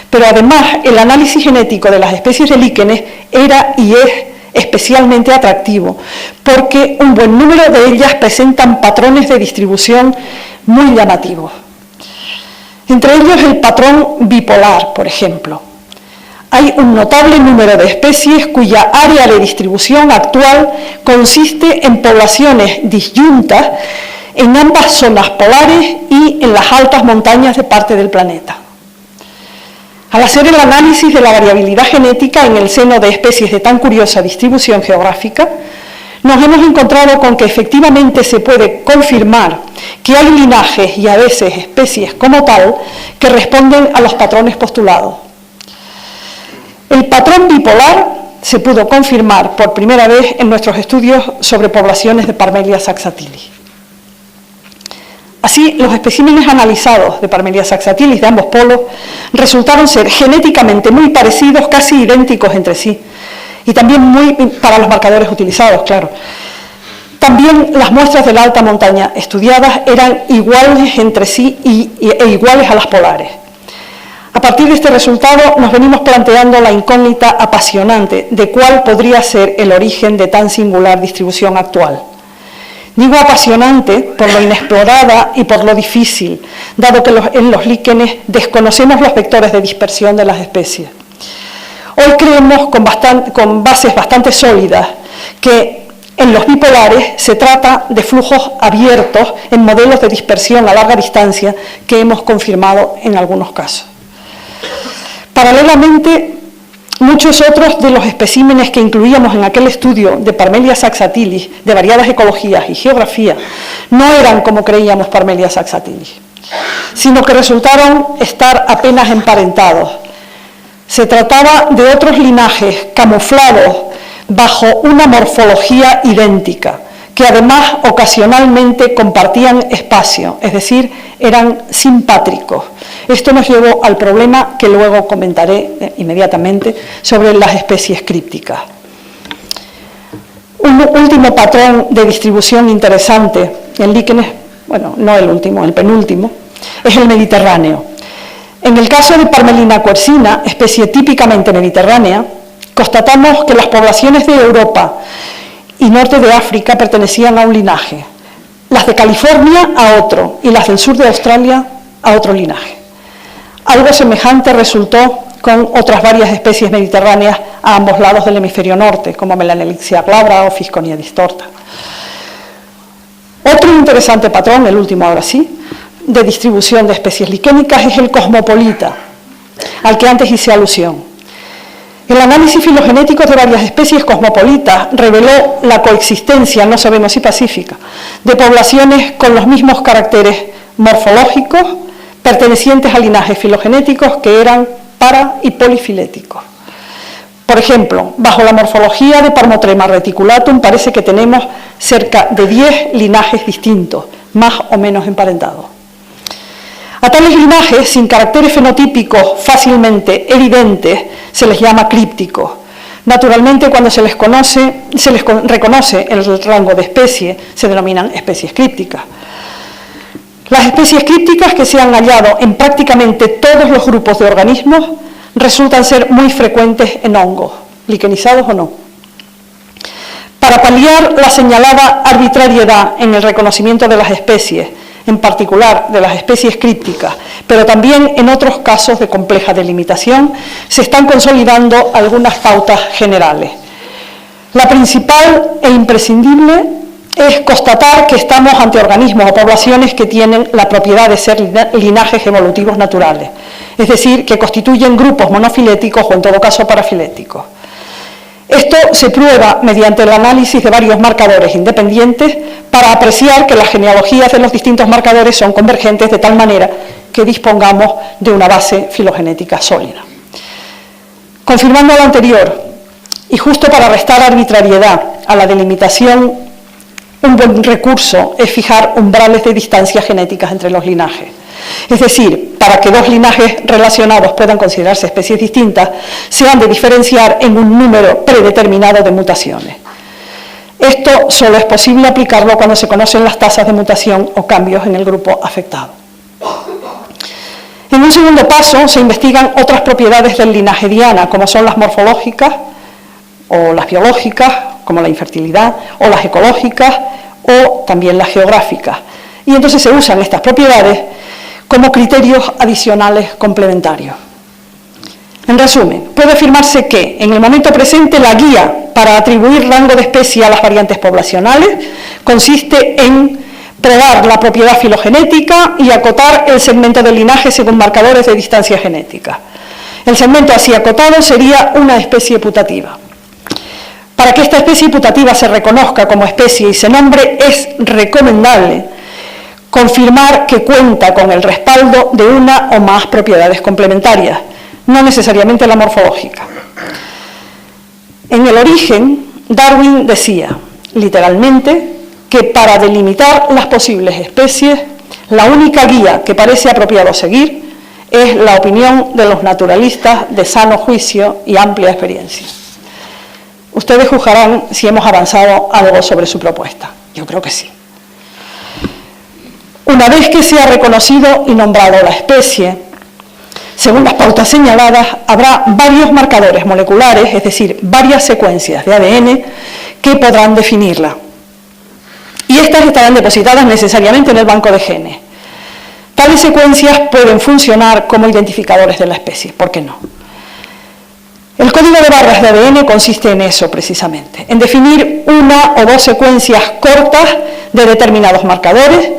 Pero además, el análisis genético de las especies de líquenes era y es especialmente atractivo, porque un buen número de ellas presentan patrones de distribución muy llamativos. Entre ellos el patrón bipolar, por ejemplo. Hay un notable número de especies cuya área de distribución actual consiste en poblaciones disyuntas en ambas zonas polares y en las altas montañas de parte del planeta. Al hacer el análisis de la variabilidad genética en el seno de especies de tan curiosa distribución geográfica, nos hemos encontrado con que efectivamente se puede confirmar que hay linajes y a veces especies como tal que responden a los patrones postulados. El patrón bipolar se pudo confirmar por primera vez en nuestros estudios sobre poblaciones de Parmelia saxatilis. Así, los especímenes analizados de Parmelia saxatilis de ambos polos resultaron ser genéticamente muy parecidos, casi idénticos entre sí, y también muy para los marcadores utilizados, claro. También las muestras de la alta montaña estudiadas eran iguales entre sí e iguales a las polares. A partir de este resultado nos venimos planteando la incógnita apasionante de cuál podría ser el origen de tan singular distribución actual. Digo apasionante por lo inexplorada y por lo difícil, dado que en los líquenes desconocemos los vectores de dispersión de las especies. Hoy creemos con bases bastante sólidas que en los bipolares se trata de flujos abiertos en modelos de dispersión a larga distancia que hemos confirmado en algunos casos. Paralelamente, muchos otros de los especímenes que incluíamos en aquel estudio de Parmelia saxatilis, de variadas ecologías y geografía, no eran como creíamos Parmelia saxatilis, sino que resultaron estar apenas emparentados. Se trataba de otros linajes camuflados bajo una morfología idéntica, que además ocasionalmente compartían espacio, es decir, eran simpátricos. Esto nos llevó al problema que luego comentaré inmediatamente sobre las especies crípticas. Un último patrón de distribución interesante en líquenes, bueno, no el último, el penúltimo, es el Mediterráneo. En el caso de Parmelina quercina, especie típicamente mediterránea, constatamos que las poblaciones de Europa y norte de África pertenecían a un linaje, las de California a otro y las del sur de Australia a otro linaje. Algo semejante resultó con otras varias especies mediterráneas a ambos lados del hemisferio norte, como Melanelixia glabra o Fisconia distorta. Otro interesante patrón, el último ahora sí, de distribución de especies liquénicas es el cosmopolita, al que antes hice alusión. El análisis filogenético de varias especies cosmopolitas reveló la coexistencia, no sabemos si pacífica, de poblaciones con los mismos caracteres morfológicos pertenecientes a linajes filogenéticos que eran para- y polifiléticos. Por ejemplo, bajo la morfología de Parmotrema reticulatum parece que tenemos cerca de 10 linajes distintos, más o menos emparentados. A tales linajes, sin caracteres fenotípicos fácilmente evidentes, se les llama crípticos. Naturalmente, cuando se les reconoce el rango de especie, se denominan especies crípticas. Las especies crípticas que se han hallado en prácticamente todos los grupos de organismos resultan ser muy frecuentes en hongos, liquenizados o no. Para paliar la señalada arbitrariedad en el reconocimiento de las especies, en particular de las especies crípticas, pero también en otros casos de compleja delimitación, se están consolidando algunas pautas generales. La principal e imprescindible es constatar que estamos ante organismos o poblaciones que tienen la propiedad de ser linajes evolutivos naturales, es decir, que constituyen grupos monofiléticos o en todo caso parafiléticos. Esto se prueba mediante el análisis de varios marcadores independientes para apreciar que las genealogías de los distintos marcadores son convergentes de tal manera que dispongamos de una base filogenética sólida. Confirmando lo anterior, y justo para restar arbitrariedad a la delimitación, un buen recurso es fijar umbrales de distancias genéticas entre los linajes. Es decir, para que dos linajes relacionados puedan considerarse especies distintas, se han de diferenciar en un número predeterminado de mutaciones. Esto solo es posible aplicarlo cuando se conocen las tasas de mutación o cambios en el grupo afectado. En un segundo paso, se investigan otras propiedades del linaje diana, como son las morfológicas o las biológicas, como la infertilidad, o las ecológicas, o también las geográficas. Y entonces se usan estas propiedades como criterios adicionales complementarios. En resumen, puede afirmarse que en el momento presente la guía para atribuir rango de especie a las variantes poblacionales consiste en probar la propiedad filogenética y acotar el segmento del linaje según marcadores de distancia genética. El segmento así acotado sería una especie putativa. Para que esta especie putativa se reconozca como especie y se nombre, es recomendable confirmar que cuenta con el respaldo de una o más propiedades complementarias, no necesariamente la morfológica. En el origen, Darwin decía, literalmente, que para delimitar las posibles especies, la única guía que parece apropiado seguir es la opinión de los naturalistas de sano juicio y amplia experiencia. Ustedes juzgarán si hemos avanzado algo sobre su propuesta. Yo creo que sí. Una vez que se ha reconocido y nombrado la especie, según las pautas señaladas, habrá varios marcadores moleculares, es decir, varias secuencias de ADN que podrán definirla. y estas estarán depositadas necesariamente en el banco de genes. Tales secuencias pueden funcionar como identificadores de la especie, ¿por qué no? El código de barras de ADN consiste en eso precisamente, en definir una o dos secuencias cortas de determinados marcadores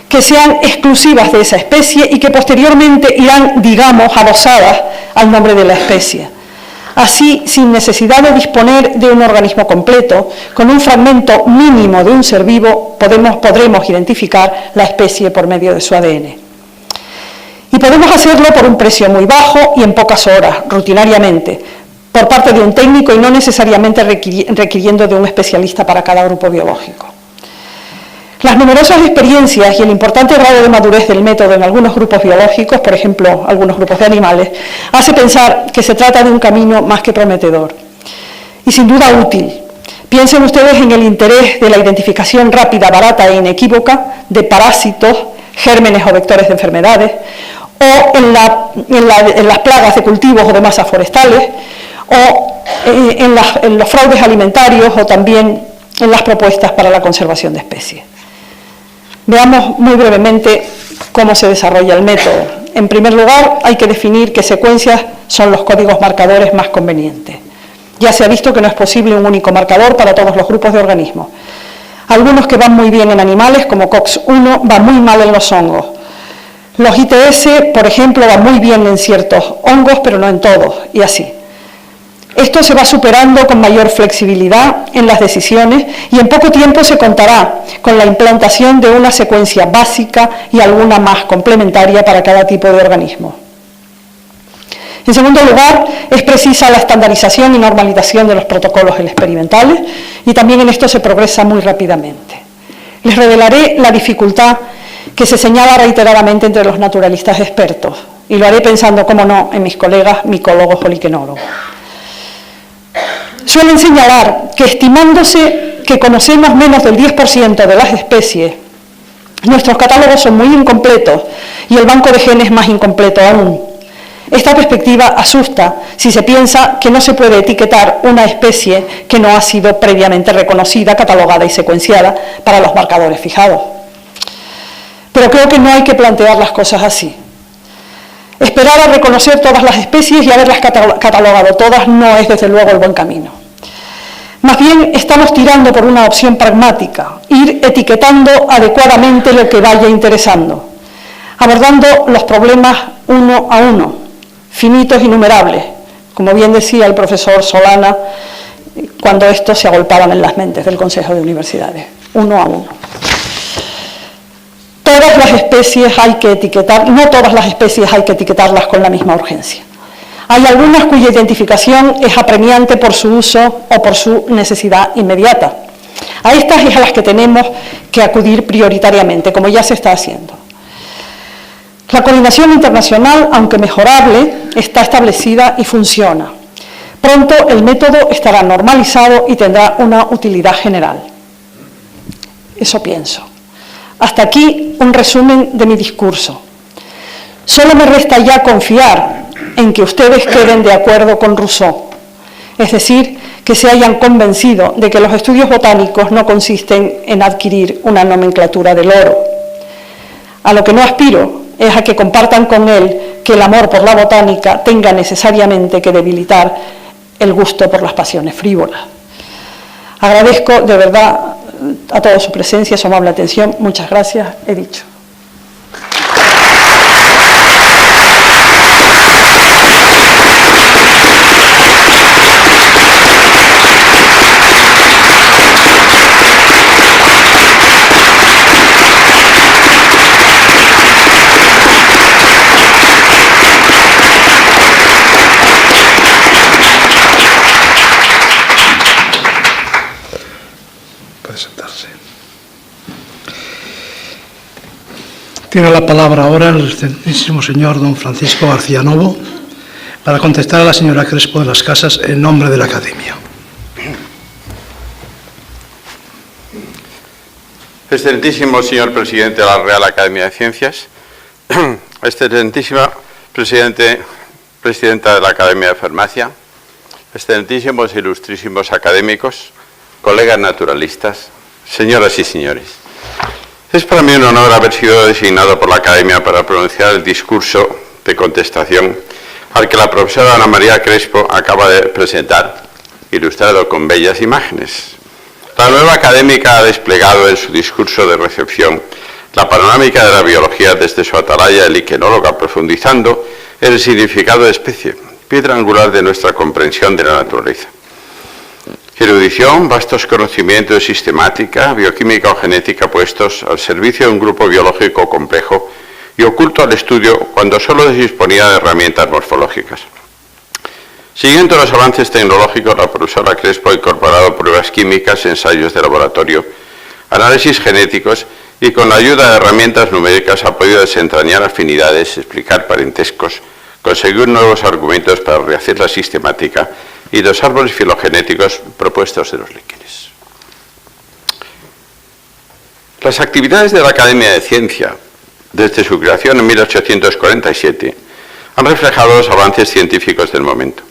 que sean exclusivas de esa especie y que posteriormente irán, digamos, adosadas al nombre de la especie. Así, sin necesidad de disponer de un organismo completo, con un fragmento mínimo de un ser vivo, podremos identificar la especie por medio de su ADN. Y podemos hacerlo por un precio muy bajo y en pocas horas, rutinariamente, por parte de un técnico y no necesariamente requiriendo de un especialista para cada grupo biológico. Las numerosas experiencias y el importante grado de madurez del método en algunos grupos biológicos, por ejemplo, algunos grupos de animales, hace pensar que se trata de un camino más que prometedor y sin duda útil. Piensen ustedes en el interés de la identificación rápida, barata e inequívoca de parásitos, gérmenes o vectores de enfermedades, o en las plagas de cultivos o de masas forestales, o en los fraudes alimentarios o también en las propuestas para la conservación de especies. Veamos muy brevemente cómo se desarrolla el método. En primer lugar, hay que definir qué secuencias son los códigos marcadores más convenientes. Ya se ha visto que no es posible un único marcador para todos los grupos de organismos. Algunos que van muy bien en animales, como COX-1, van muy mal en los hongos. Los ITS, por ejemplo, van muy bien en ciertos hongos, pero no en todos, y así. Esto se va superando con mayor flexibilidad en las decisiones y en poco tiempo se contará con la implantación de una secuencia básica y alguna más complementaria para cada tipo de organismo. En segundo lugar, es precisa la estandarización y normalización de los protocolos experimentales y también en esto se progresa muy rápidamente. Les revelaré la dificultad que se señala reiteradamente entre los naturalistas expertos y lo haré pensando, cómo no, en mis colegas micólogos o liquenólogos. Suelen señalar que estimándose que conocemos menos del 10% de las especies, nuestros catálogos son muy incompletos y el banco de genes más incompleto aún. Esta perspectiva asusta si se piensa que no se puede etiquetar una especie que no ha sido previamente reconocida, catalogada y secuenciada para los marcadores fijados. Pero creo que no hay que plantear las cosas así. Esperar a reconocer todas las especies y haberlas catalogado todas no es desde luego el buen camino. Más bien estamos tirando por una opción pragmática, ir etiquetando adecuadamente lo que vaya interesando, abordando los problemas uno a uno, finitos y numerables, como bien decía el profesor Solana cuando estos se agolpaban en las mentes del Consejo de Universidades, uno a uno. Todas las especies hay que etiquetar, no todas las especies hay que etiquetarlas con la misma urgencia. Hay algunas cuya identificación es apremiante por su uso o por su necesidad inmediata. A estas es a las que tenemos que acudir prioritariamente, como ya se está haciendo. La coordinación internacional, aunque mejorable, está establecida y funciona. Pronto el método estará normalizado y tendrá una utilidad general. Eso pienso. Hasta aquí un resumen de mi discurso. Solo me resta ya confiar en que ustedes queden de acuerdo con Rousseau, es decir, que se hayan convencido de que los estudios botánicos no consisten en adquirir una nomenclatura del oro. A lo que no aspiro es a que compartan con él que el amor por la botánica tenga necesariamente que debilitar el gusto por las pasiones frívolas. Agradezco de verdad a toda su presencia, su amable atención. Muchas gracias, he dicho. Sentarse. Tiene la palabra ahora el excelentísimo señor don Francisco García Novo para contestar a la señora Crespo de las Casas en nombre de la Academia. Excelentísimo señor presidente de la Real Academia de Ciencias, excelentísima presidenta de la Academia de Farmacia, excelentísimos e ilustrísimos académicos, colegas naturalistas, señoras y señores. Es para mí un honor haber sido designado por la Academia para pronunciar el discurso de contestación al que la profesora Ana María Crespo acaba de presentar, ilustrado con bellas imágenes. La nueva académica ha desplegado en su discurso de recepción la panorámica de la biología desde su atalaya liquenóloga, profundizando en el significado de especie, piedra angular de nuestra comprensión de la naturaleza. Erudición, vastos conocimientos de sistemática, bioquímica o genética puestos al servicio de un grupo biológico complejo y oculto al estudio cuando solo se disponía de herramientas morfológicas. Siguiendo los avances tecnológicos, la profesora Crespo ha incorporado pruebas químicas, ensayos de laboratorio, análisis genéticos y con la ayuda de herramientas numéricas ha podido desentrañar afinidades, explicar parentescos, conseguir nuevos argumentos para rehacer la sistemática y los árboles filogenéticos propuestos de los líquenes. Las actividades de la Academia de Ciencia, desde su creación en 1847, han reflejado los avances científicos del momento.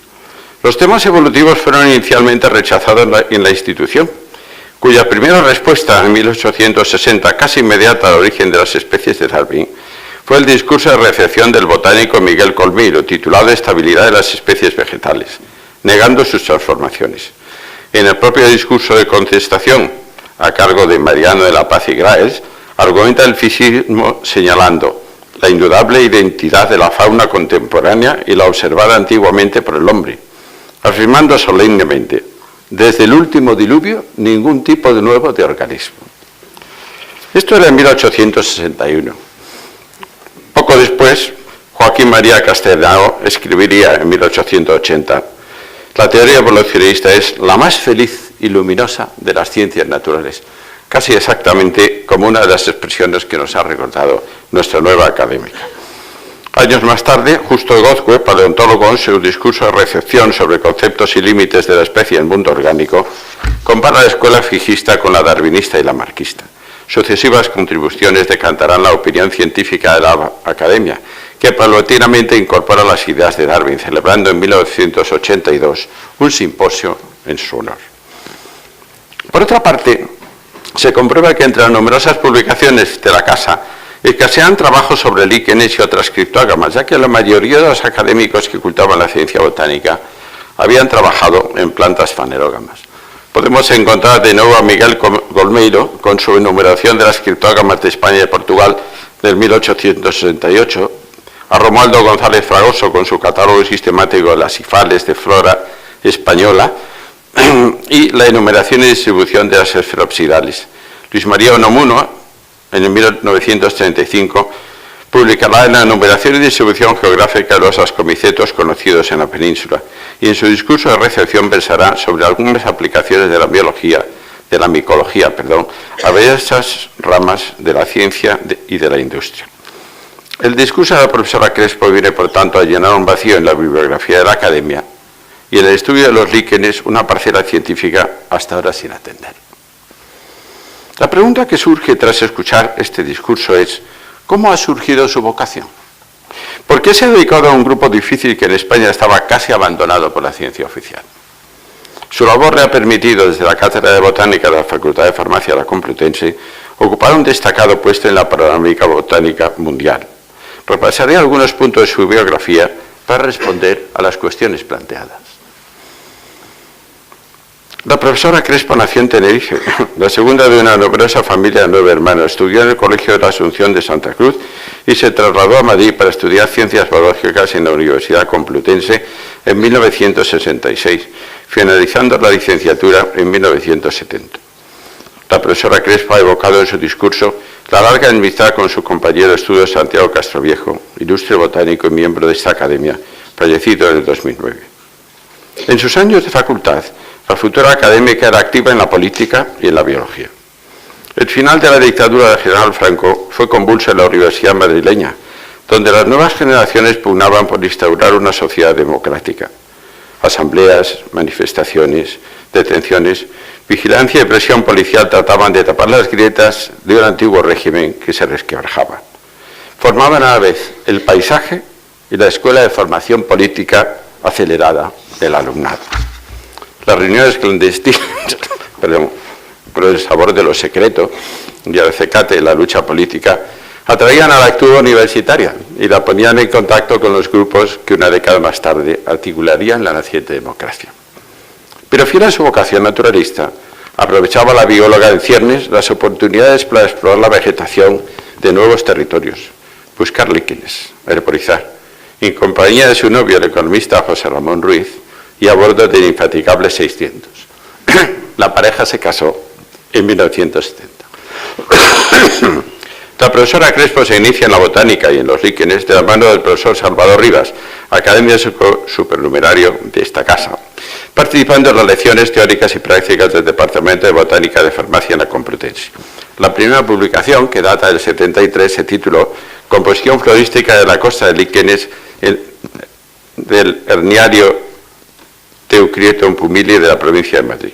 Los temas evolutivos fueron inicialmente rechazados en la institución, cuya primera respuesta en 1860, casi inmediata al origen de las especies de Darwin, fue el discurso de recepción del botánico Miguel Colmeiro, titulado Estabilidad de las especies vegetales, negando sus transformaciones. En el propio discurso de contestación, a cargo de Mariano de la Paz y Graels, argumenta el físico señalando la indudable identidad de la fauna contemporánea y la observada antiguamente por el hombre, afirmando solemnemente, desde el último diluvio, ningún tipo de nuevo de organismo. Esto era en 1861. Poco después, Joaquín María Castellano escribiría en 1880, la teoría evolucionista es la más feliz y luminosa de las ciencias naturales, casi exactamente como una de las expresiones que nos ha recordado nuestra nueva académica. Años más tarde, Justo Gozue, paleontólogo, en su discurso de recepción sobre conceptos y límites de la especie en el mundo orgánico, compara la escuela fijista con la darwinista y la marxista. Sucesivas contribuciones decantarán la opinión científica de la Academia, que paulatinamente incorpora las ideas de Darwin, celebrando en 1982 un simposio en su honor. Por otra parte, se comprueba que entre las numerosas publicaciones de la Casa escasean trabajos sobre líquenes y otras criptógamas, ya que la mayoría de los académicos que cultivaban la ciencia botánica habían trabajado en plantas fanerógamas. Podemos encontrar de nuevo a Miguel Colmeiro con su enumeración de las criptógamas de España y Portugal del 1868, a Romualdo González Fragoso con su catálogo sistemático de las cifales de flora española y la enumeración y distribución de las esferopsidales. Luis María Unamuno, en el 1935, publicará en la enumeración y distribución geográfica de los ascomicetos conocidos en la península y en su discurso de recepción versará sobre algunas aplicaciones de la biología, de la micología, a diversas ramas de la ciencia y de la industria. El discurso de la profesora Crespo viene, por tanto, a llenar un vacío en la bibliografía de la Academia y en el estudio de los líquenes una parcela científica hasta ahora sin atender. La pregunta que surge tras escuchar este discurso es, ¿cómo ha surgido su vocación? ¿Por qué se ha dedicado a un grupo difícil que en España estaba casi abandonado por la ciencia oficial? Su labor le ha permitido, desde la Cátedra de Botánica de la Facultad de Farmacia de la Complutense, ocupar un destacado puesto en la panorámica botánica mundial. Repasaré algunos puntos de su biografía para responder a las cuestiones planteadas. La profesora Crespo nació en Tenerife, la segunda de una numerosa familia de 9 hermanos. Estudió en el Colegio de la Asunción de Santa Cruz y se trasladó a Madrid para estudiar Ciencias Biológicas en la Universidad Complutense en 1966, finalizando la licenciatura en 1970. La profesora Crespo ha evocado en su discurso la larga amistad con su compañero de estudios Santiago Castroviejo, ilustre botánico y miembro de esta academia, fallecido en el 2009. En sus años de facultad, la futura académica era activa en la política y en la biología. El final de la dictadura del general Franco fue convulso en la Universidad madrileña, donde las nuevas generaciones pugnaban por instaurar una sociedad democrática. Asambleas, manifestaciones, detenciones, vigilancia y presión policial trataban de tapar las grietas de un antiguo régimen que se resquebrajaba. Formaban a la vez el paisaje y la escuela de formación política acelerada del alumnado. Las reuniones clandestinas, por el sabor de lo secreto, y el CECATE en la lucha política, atraían a la actividad universitaria y la ponían en contacto con los grupos que una década más tarde articularían la naciente democracia. Pero fiel a su vocación naturalista, aprovechaba la bióloga en ciernes las oportunidades para explorar la vegetación de nuevos territorios, buscar líquenes, herborizar, en compañía de su novio, el economista José Ramón Ruiz, y a bordo del infatigable 600. La pareja se casó en 1970. La profesora Crespo se inicia en la botánica y en los líquenes de la mano del profesor Salvador Rivas, académico supernumerario de esta casa, participando en las lecciones teóricas y prácticas del Departamento de Botánica de Farmacia en la Complutense. La primera publicación, que data del 73, se tituló Composición florística de la costa de líquenes del Herniario Teucrietum Pumili de la provincia de Madrid.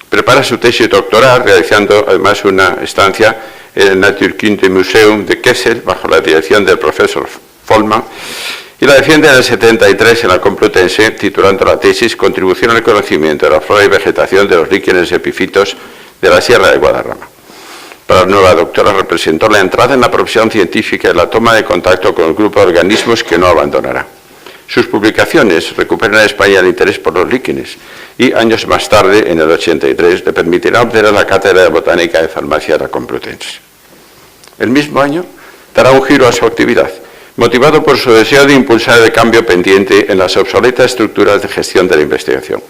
Prepara su tesis doctoral, realizando además una estancia en el Naturkundemuseum de Kessel, bajo la dirección del profesor Vollmann, y la defiende en el 73 en la Complutense, titulando la tesis Contribución al conocimiento de la flora y vegetación de los líquenes epífitos de la Sierra de Guadarrama. Para la nueva doctora representó la entrada en la profesión científica y la toma de contacto con el grupo de organismos que no abandonará. Sus publicaciones recuperan en España el interés por los líquenes y años más tarde, en el 83, le permitirá obtener la cátedra de Botánica de Farmacia de la Complutense. El mismo año dará un giro a su actividad, motivado por su deseo de impulsar el cambio pendiente en las obsoletas estructuras de gestión de la investigación.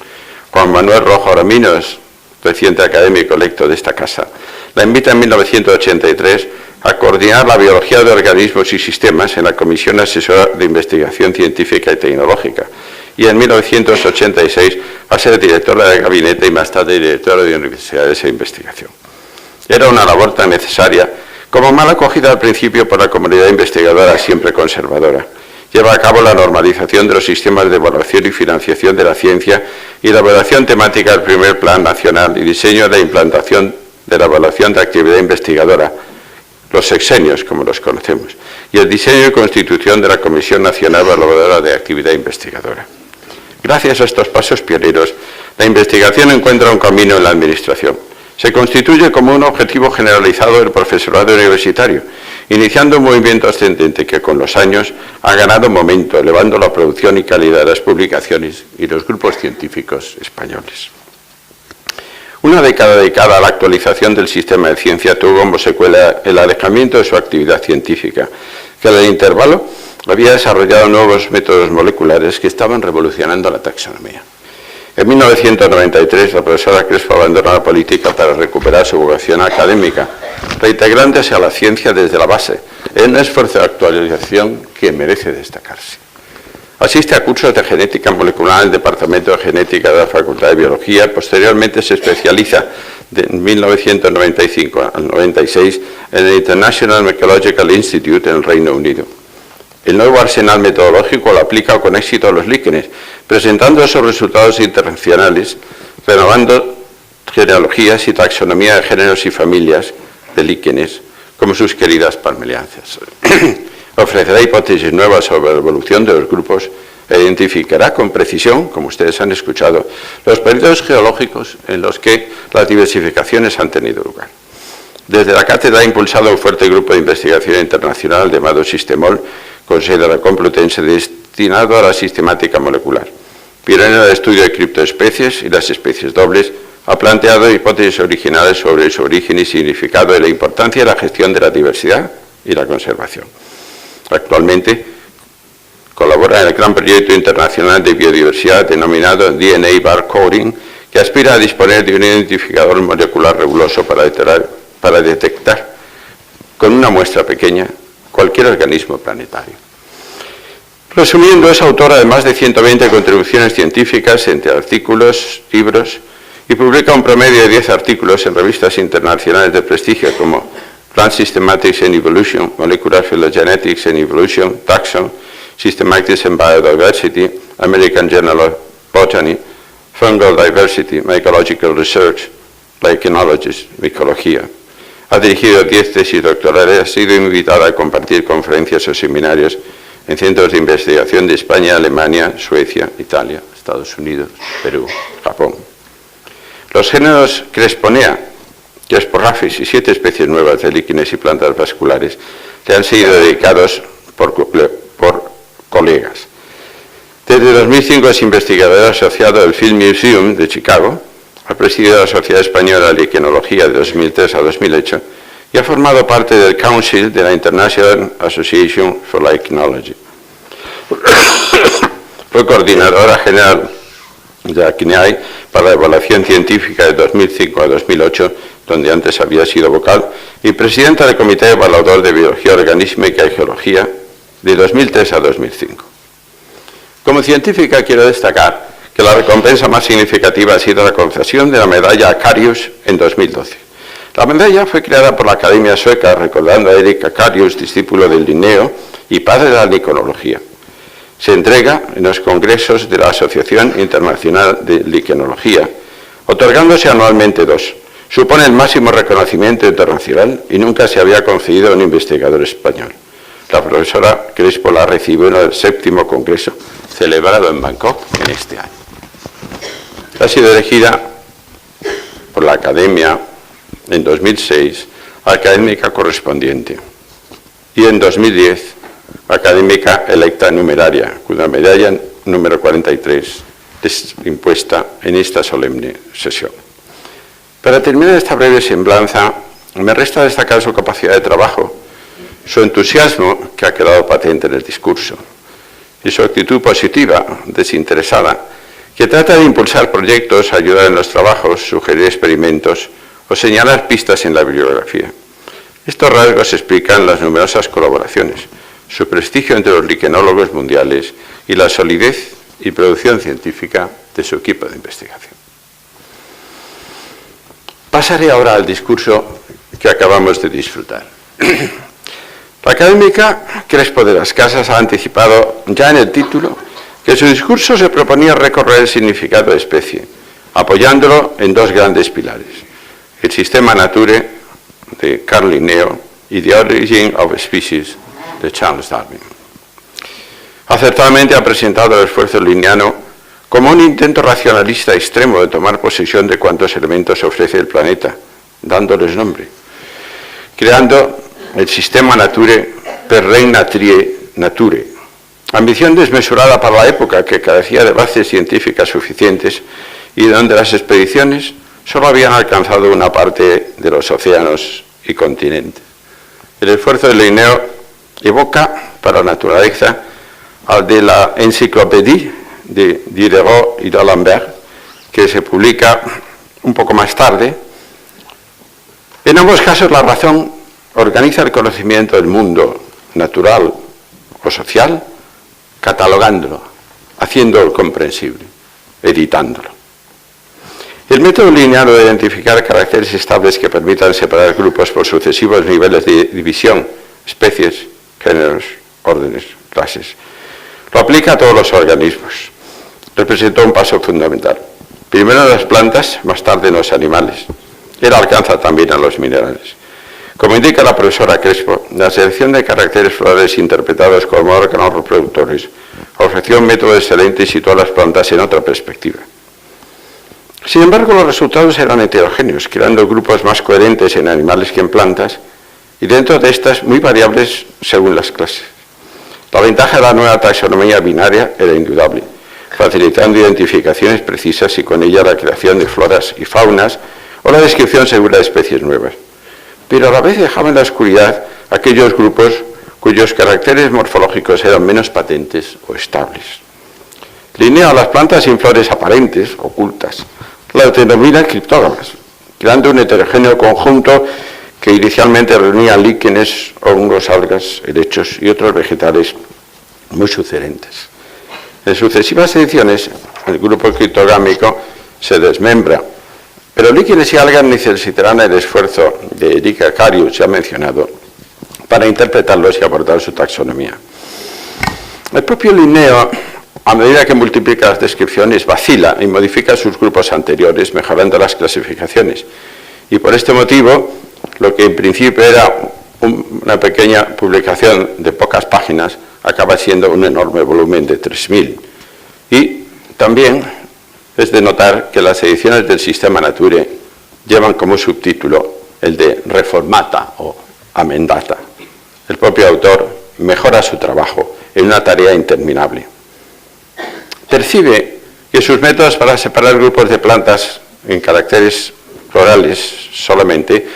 Juan Manuel Rojo Araminos, reciente académico electo de esta casa, la invita en 1983 a coordinar la biología de organismos y sistemas en la Comisión Asesora de Investigación Científica y Tecnológica, y en 1986 a ser directora de gabinete y más tarde directora de universidades e investigación. Era una labor tan necesaria como mal acogida al principio por la comunidad investigadora siempre conservadora. Lleva a cabo la normalización de los sistemas de evaluación y financiación de la ciencia y la evaluación temática del primer plan nacional y diseño de la implantación de la evaluación de actividad investigadora, los sexenios, como los conocemos, y el diseño y constitución de la Comisión Nacional Evaluadora de Actividad Investigadora. Gracias a estos pasos pioneros, la investigación encuentra un camino en la Administración. Se constituye como un objetivo generalizado del profesorado universitario, iniciando un movimiento ascendente que con los años ha ganado momento, elevando la producción y calidad de las publicaciones y los grupos científicos españoles. Una década dedicada a la actualización del sistema de ciencia tuvo como secuela el alejamiento de su actividad científica, que en el intervalo había desarrollado nuevos métodos moleculares que estaban revolucionando la taxonomía. En 1993, la profesora Crespo abandonó la política para recuperar su vocación académica, reintegrándose a la ciencia desde la base, en un esfuerzo de actualización que merece destacarse. Asiste a cursos de genética molecular en el Departamento de Genética de la Facultad de Biología. Posteriormente se especializa de 1995 al 96 en el International Mycological Institute en el Reino Unido. El nuevo arsenal metodológico lo aplica con éxito a los líquenes, presentando esos resultados internacionales, renovando genealogías y taxonomía de géneros y familias de líquenes, como sus queridas palmeliáceas. Ofrecerá hipótesis nuevas sobre la evolución de los grupos e identificará con precisión, como ustedes han escuchado, los periodos geológicos en los que las diversificaciones han tenido lugar. Desde la cátedra ha impulsado un fuerte grupo de investigación internacional llamado Sistemol, con sede en la Complutense, destinado a la sistemática molecular. Pionero del estudio de criptoespecies y las especies dobles, ha planteado hipótesis originales sobre su origen y significado y la importancia de la gestión de la diversidad y la conservación. Actualmente colabora en el gran proyecto internacional de biodiversidad denominado DNA Barcoding, que aspira a disponer de un identificador molecular riguroso para detectar con una muestra pequeña cualquier organismo planetario. Resumiendo, es autora de más de 120 contribuciones científicas entre artículos, libros, y publica un promedio de 10 artículos en revistas internacionales de prestigio como Plant Systematics and Evolution, Molecular Phylogenetics and Evolution, Taxon, Systematics and Biodiversity, American Journal of Botany, Fungal Diversity, Mycological Research, Lichenology, Micología. Ha dirigido 10 tesis doctorales, ha sido invitada a compartir conferencias o seminarios en centros de investigación de España, Alemania, Suecia, Italia, Estados Unidos, Perú, Japón. Los géneros Cresponea que esporrafis y 7 especies nuevas de líquenes y plantas vasculares le han sido dedicados por colegas. Desde 2005 es investigador asociado del Field Museum de Chicago, ha presidido la Sociedad Española de Liquenología de 2003 a 2008 y ha formado parte del Council de la International Association for Lichenology. Fue coordinadora general de la CNIAI para la evaluación científica de 2005 a 2008, donde antes había sido vocal, y presidenta del Comité Evaluador de Biología Organísmica y Geología de 2003 a 2005. Como científica quiero destacar que la recompensa más significativa ha sido la concesión de la medalla Akarius en 2012. La medalla fue creada por la Academia Sueca recordando a Erik Akarius, discípulo del Linneo y padre de la liquenología. Se entrega en los congresos de la Asociación Internacional de Liquenología, otorgándose anualmente 2. Supone el máximo reconocimiento internacional y nunca se había concedido a un investigador español. La profesora Crespo la recibió en el 7º Congreso, celebrado en Bangkok en este año. Ha sido elegida por la Academia en 2006 académica correspondiente y en 2010 académica electa numeraria, con la medalla número 43 impuesta en esta solemne sesión. Para terminar esta breve semblanza, me resta destacar su capacidad de trabajo, su entusiasmo, que ha quedado patente en el discurso, y su actitud positiva, desinteresada, que trata de impulsar proyectos, ayudar en los trabajos, sugerir experimentos o señalar pistas en la bibliografía. Estos rasgos explican las numerosas colaboraciones, su prestigio entre los liquenólogos mundiales y la solidez y producción científica de su equipo de investigación. Pasaré ahora al discurso que acabamos de disfrutar. La académica Crespo de las Casas ha anticipado ya en el título que su discurso se proponía recorrer el significado de especie, apoyándolo en 2 grandes pilares: el sistema nature de Carl Linneo y The Origin of Species de Charles Darwin. Acertadamente ha presentado el esfuerzo linneano como un intento racionalista extremo de tomar posesión de cuantos elementos ofrece el planeta, dándoles nombre, creando el sistema nature per regna trie nature, ambición desmesurada para la época que carecía de bases científicas suficientes y donde las expediciones solo habían alcanzado una parte de los océanos y continentes. El esfuerzo de Linneo evoca para la naturaleza al de la Enciclopédie de Diderot y d'Alembert, que se publica un poco más tarde. En ambos casos la razón organiza el conocimiento del mundo natural o social, catalogándolo, haciéndolo comprensible, editándolo. El método lineal de identificar caracteres estables que permitan separar grupos por sucesivos niveles de división, especies, géneros, órdenes, clases, lo aplica a todos los organismos. Representó un paso fundamental. Primero en las plantas, más tarde en los animales. Él alcanza también a los minerales. Como indica la profesora Crespo, la selección de caracteres florales interpretados como órganos reproductores ofreció un método excelente y situó a las plantas en otra perspectiva. Sin embargo, los resultados eran heterogéneos, creando grupos más coherentes en animales que en plantas, y dentro de estas muy variables según las clases. La ventaja de la nueva taxonomía binaria era indudable, facilitando identificaciones precisas y con ella la creación de floras y faunas o la descripción segura de especies nuevas. Pero a la vez dejaba en la oscuridad aquellos grupos cuyos caracteres morfológicos eran menos patentes o estables. Linneo a las plantas sin flores aparentes, ocultas, las denomina criptógamas, creando un heterogéneo conjunto que inicialmente reunía líquenes, hongos, algas, helechos y otros vegetales muy sugerentes. En sucesivas ediciones, el grupo criptogámico se desmembra, pero líquenes y algas necesitarán el esfuerzo de Erik Akarius, ya mencionado, para interpretarlos y aportar su taxonomía. El propio Linneo, a medida que multiplica las descripciones, vacila y modifica sus grupos anteriores, mejorando las clasificaciones. Y por este motivo, lo que en principio era una pequeña publicación de pocas páginas, acaba siendo un enorme volumen de 3.000. Y también es de notar que las ediciones del Sistema Nature llevan como subtítulo el de reformata o amendata. El propio autor mejora su trabajo en una tarea interminable. Percibe que sus métodos para separar grupos de plantas en caracteres florales solamente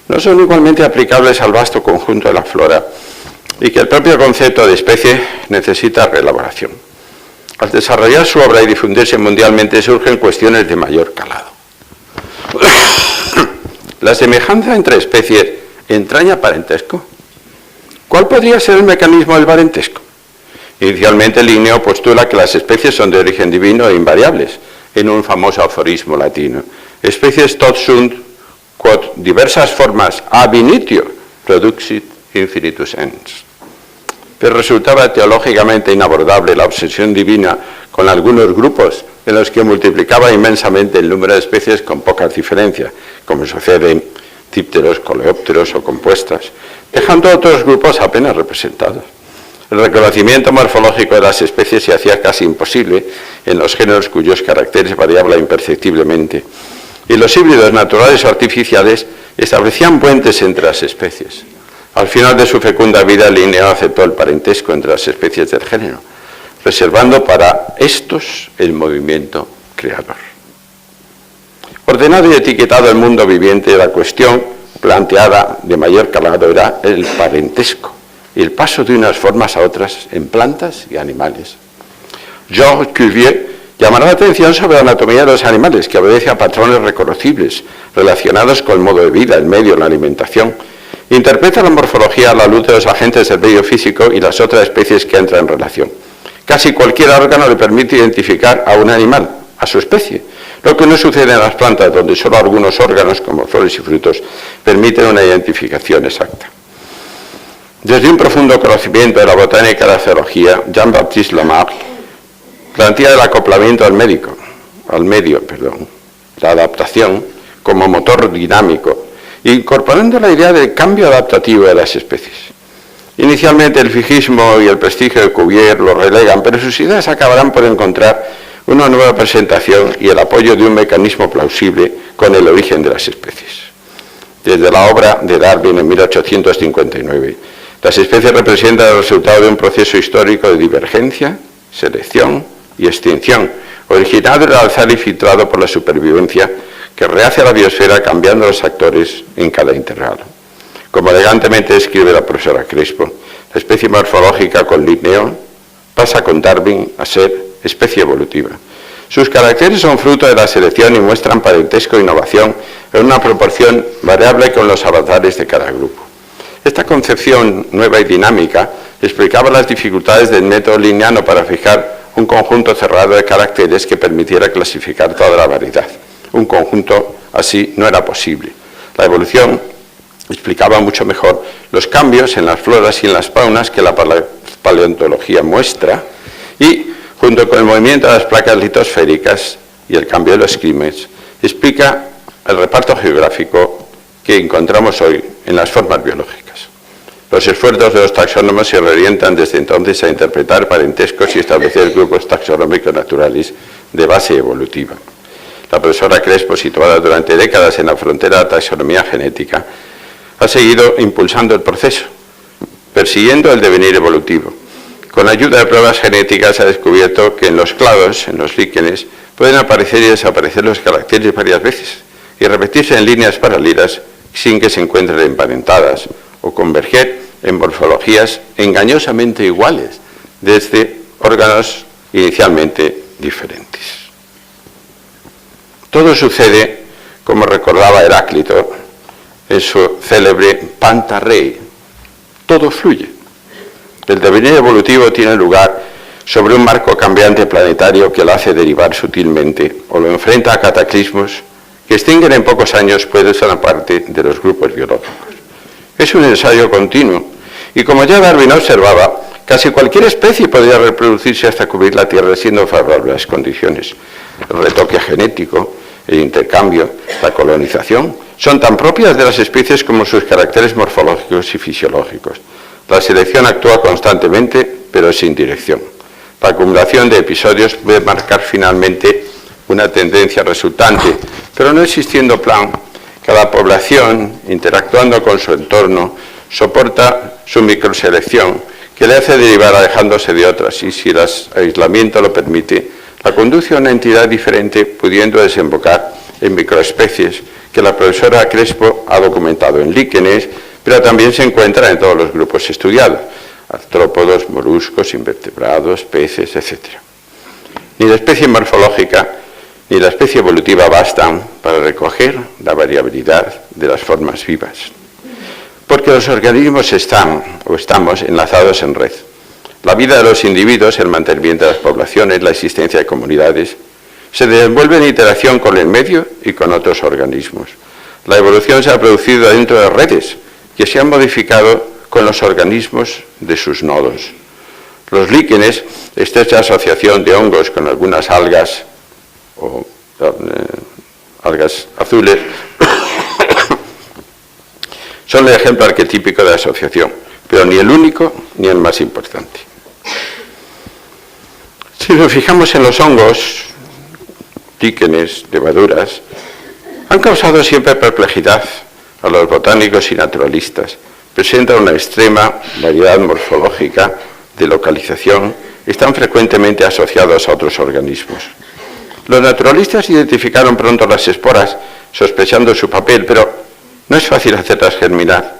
no son igualmente aplicables al vasto conjunto de la flora y que el propio concepto de especie necesita reelaboración. Al desarrollar su obra y difundirse mundialmente surgen cuestiones de mayor calado. ¿La semejanza entre especies entraña parentesco? ¿Cuál podría ser el mecanismo del parentesco? Inicialmente Linneo postula que las especies son de origen divino e invariables, en un famoso aforismo latino. Especies tot sunt, quod diversas formas ab initio produxit infinitus ens. Pero resultaba teológicamente inabordable la obsesión divina con algunos grupos en los que multiplicaba inmensamente el número de especies con pocas diferencias, como sucede en dípteros, coleópteros o compuestas, dejando otros grupos apenas representados. El reconocimiento morfológico de las especies se hacía casi imposible en los géneros cuyos caracteres variaban imperceptiblemente, y los híbridos naturales o artificiales establecían puentes entre las especies. Al final de su fecunda vida, Linneo aceptó el parentesco entre las especies del género, reservando para estos el movimiento creador. Ordenado y etiquetado el mundo viviente, la cuestión planteada de mayor calado era el parentesco y el paso de unas formas a otras en plantas y animales. Georges Cuvier llamará la atención sobre la anatomía de los animales, que obedece a patrones reconocibles relacionados con el modo de vida, el medio, la alimentación. Interpreta la morfología a la luz de los agentes del medio físico y las otras especies que entran en relación. Casi cualquier órgano le permite identificar a un animal, a su especie, lo que no sucede en las plantas, donde solo algunos órganos, como flores y frutos, permiten una identificación exacta. Desde un profundo conocimiento de la botánica y la zoología, Jean-Baptiste Lamarck plantea el acoplamiento al medio, la adaptación como motor dinámico, incorporando la idea del cambio adaptativo de las especies. Inicialmente el fijismo y el prestigio de Cuvier lo relegan, pero sus ideas acabarán por encontrar una nueva presentación y el apoyo de un mecanismo plausible con el origen de las especies. Desde la obra de Darwin en 1859, las especies representan el resultado de un proceso histórico de divergencia, selección y extinción, originado del azar y filtrado por la supervivencia, que rehace a la biosfera cambiando los actores en cada intervalo. Como elegantemente escribe la profesora Crespo, la especie morfológica con Linneo pasa con Darwin a ser especie evolutiva. Sus caracteres son fruto de la selección y muestran parentesco e innovación en una proporción variable con los avatares de cada grupo. Esta concepción nueva y dinámica explicaba las dificultades del método linneano para fijar un conjunto cerrado de caracteres que permitiera clasificar toda la variedad. Un conjunto así no era posible. La evolución explicaba mucho mejor los cambios en las floras y en las faunas que la paleontología muestra y, junto con el movimiento de las placas litosféricas y el cambio de los climas, explica el reparto geográfico que encontramos hoy en las formas biológicas. Los esfuerzos de los taxónomos se reorientan desde entonces a interpretar parentescos y establecer grupos taxonómicos naturales de base evolutiva. La profesora Crespo, situada durante décadas en la frontera de la taxonomía genética, ha seguido impulsando el proceso, persiguiendo el devenir evolutivo. Con la ayuda de pruebas genéticas ha descubierto que en los clados, en los líquenes, pueden aparecer y desaparecer los caracteres varias veces y repetirse en líneas paralelas sin que se encuentren emparentadas o converger en morfologías engañosamente iguales desde órganos inicialmente diferentes. Todo sucede, como recordaba Heráclito en su célebre Panta Rei, todo fluye. El devenir evolutivo tiene lugar sobre un marco cambiante planetario que lo hace derivar sutilmente o lo enfrenta a cataclismos que extinguen en pocos años puede ser una parte de los grupos biológicos. Es un ensayo continuo y, como ya Darwin observaba, casi cualquier especie podría reproducirse hasta cubrir la Tierra siendo favorables las condiciones. El retoque genético, el intercambio, la colonización son tan propias de las especies como sus caracteres morfológicos y fisiológicos. La selección actúa constantemente, pero sin dirección. La acumulación de episodios puede marcar finalmente una tendencia resultante, pero no existiendo plan Cada población, interactuando con su entorno, soporta su microselección, que le hace derivar alejándose de otras, y si el aislamiento lo permite, la conduce a una entidad diferente, pudiendo desembocar en microespecies, que la profesora Crespo ha documentado en líquenes, pero también se encuentra en todos los grupos estudiados: artrópodos, moluscos, invertebrados, peces, etc. Ni la especie morfológica ni la especie evolutiva bastan para recoger la variabilidad de las formas vivas, porque los organismos estamos enlazados en red. La vida de los individuos, el mantenimiento de las poblaciones, la existencia de comunidades, se desenvuelve en interacción con el medio y con otros organismos. La evolución se ha producido dentro de redes que se han modificado con los organismos de sus nodos. Los líquenes, estrecha asociación de hongos con algunas algas o algas azules, son el ejemplo arquetípico de asociación, pero ni el único ni el más importante. Si nos fijamos en los hongos, líquenes, levaduras, han causado siempre perplejidad a los botánicos y naturalistas. Presentan una extrema variedad morfológica, de localización, están frecuentemente asociados a otros organismos. Los naturalistas identificaron pronto las esporas, sospechando su papel, pero no es fácil hacerlas germinar.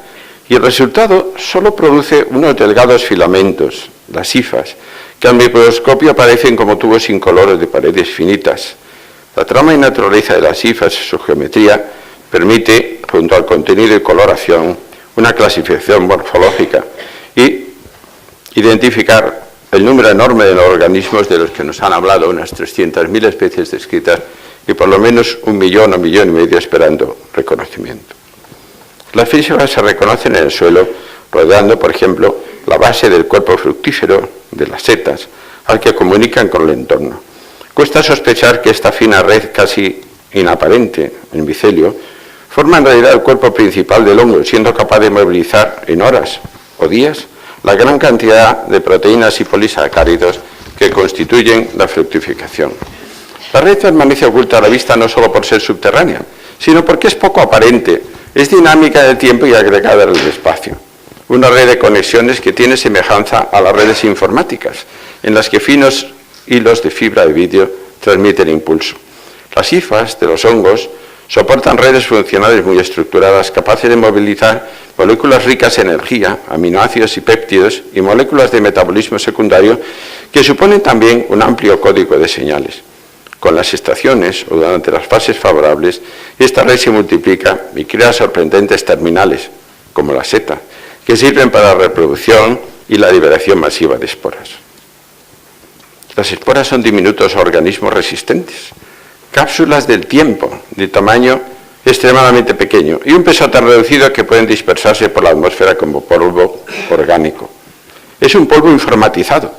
Y el resultado solo produce unos delgados filamentos, las hifas, que al microscopio aparecen como tubos incoloros de paredes finitas. La trama y naturaleza de las hifas y su geometría permite, junto al contenido y coloración, una clasificación morfológica y identificar el número enorme de los organismos de los que nos han hablado, unas 300.000 especies descritas y por lo menos 1 millón o 1,5 millones esperando reconocimiento. Las físicas se reconocen en el suelo, rodeando, por ejemplo, la base del cuerpo fructífero de las setas, al que comunican con el entorno. Cuesta sospechar que esta fina red casi inaparente, el micelio, forma en realidad el cuerpo principal del hongo, siendo capaz de movilizar en horas o días la gran cantidad de proteínas y polisacáridos que constituyen la fructificación. La red permanece oculta a la vista no solo por ser subterránea, sino porque es poco aparente, es dinámica en el tiempo y agregada en el espacio. Una red de conexiones que tiene semejanza a las redes informáticas, en las que finos hilos de fibra de vidrio transmiten impulso. Las hifas de los hongos soportan redes funcionales muy estructuradas, capaces de movilizar moléculas ricas en energía, aminoácidos y péptidos, y moléculas de metabolismo secundario que suponen también un amplio código de señales. Con las estaciones o durante las fases favorables, esta red se multiplica y crea sorprendentes terminales, como la seta, que sirven para la reproducción y la liberación masiva de esporas. Las esporas son diminutos organismos resistentes, cápsulas del tiempo, de tamaño extremadamente pequeño y un peso tan reducido que pueden dispersarse por la atmósfera como polvo orgánico. Es un polvo informatizado,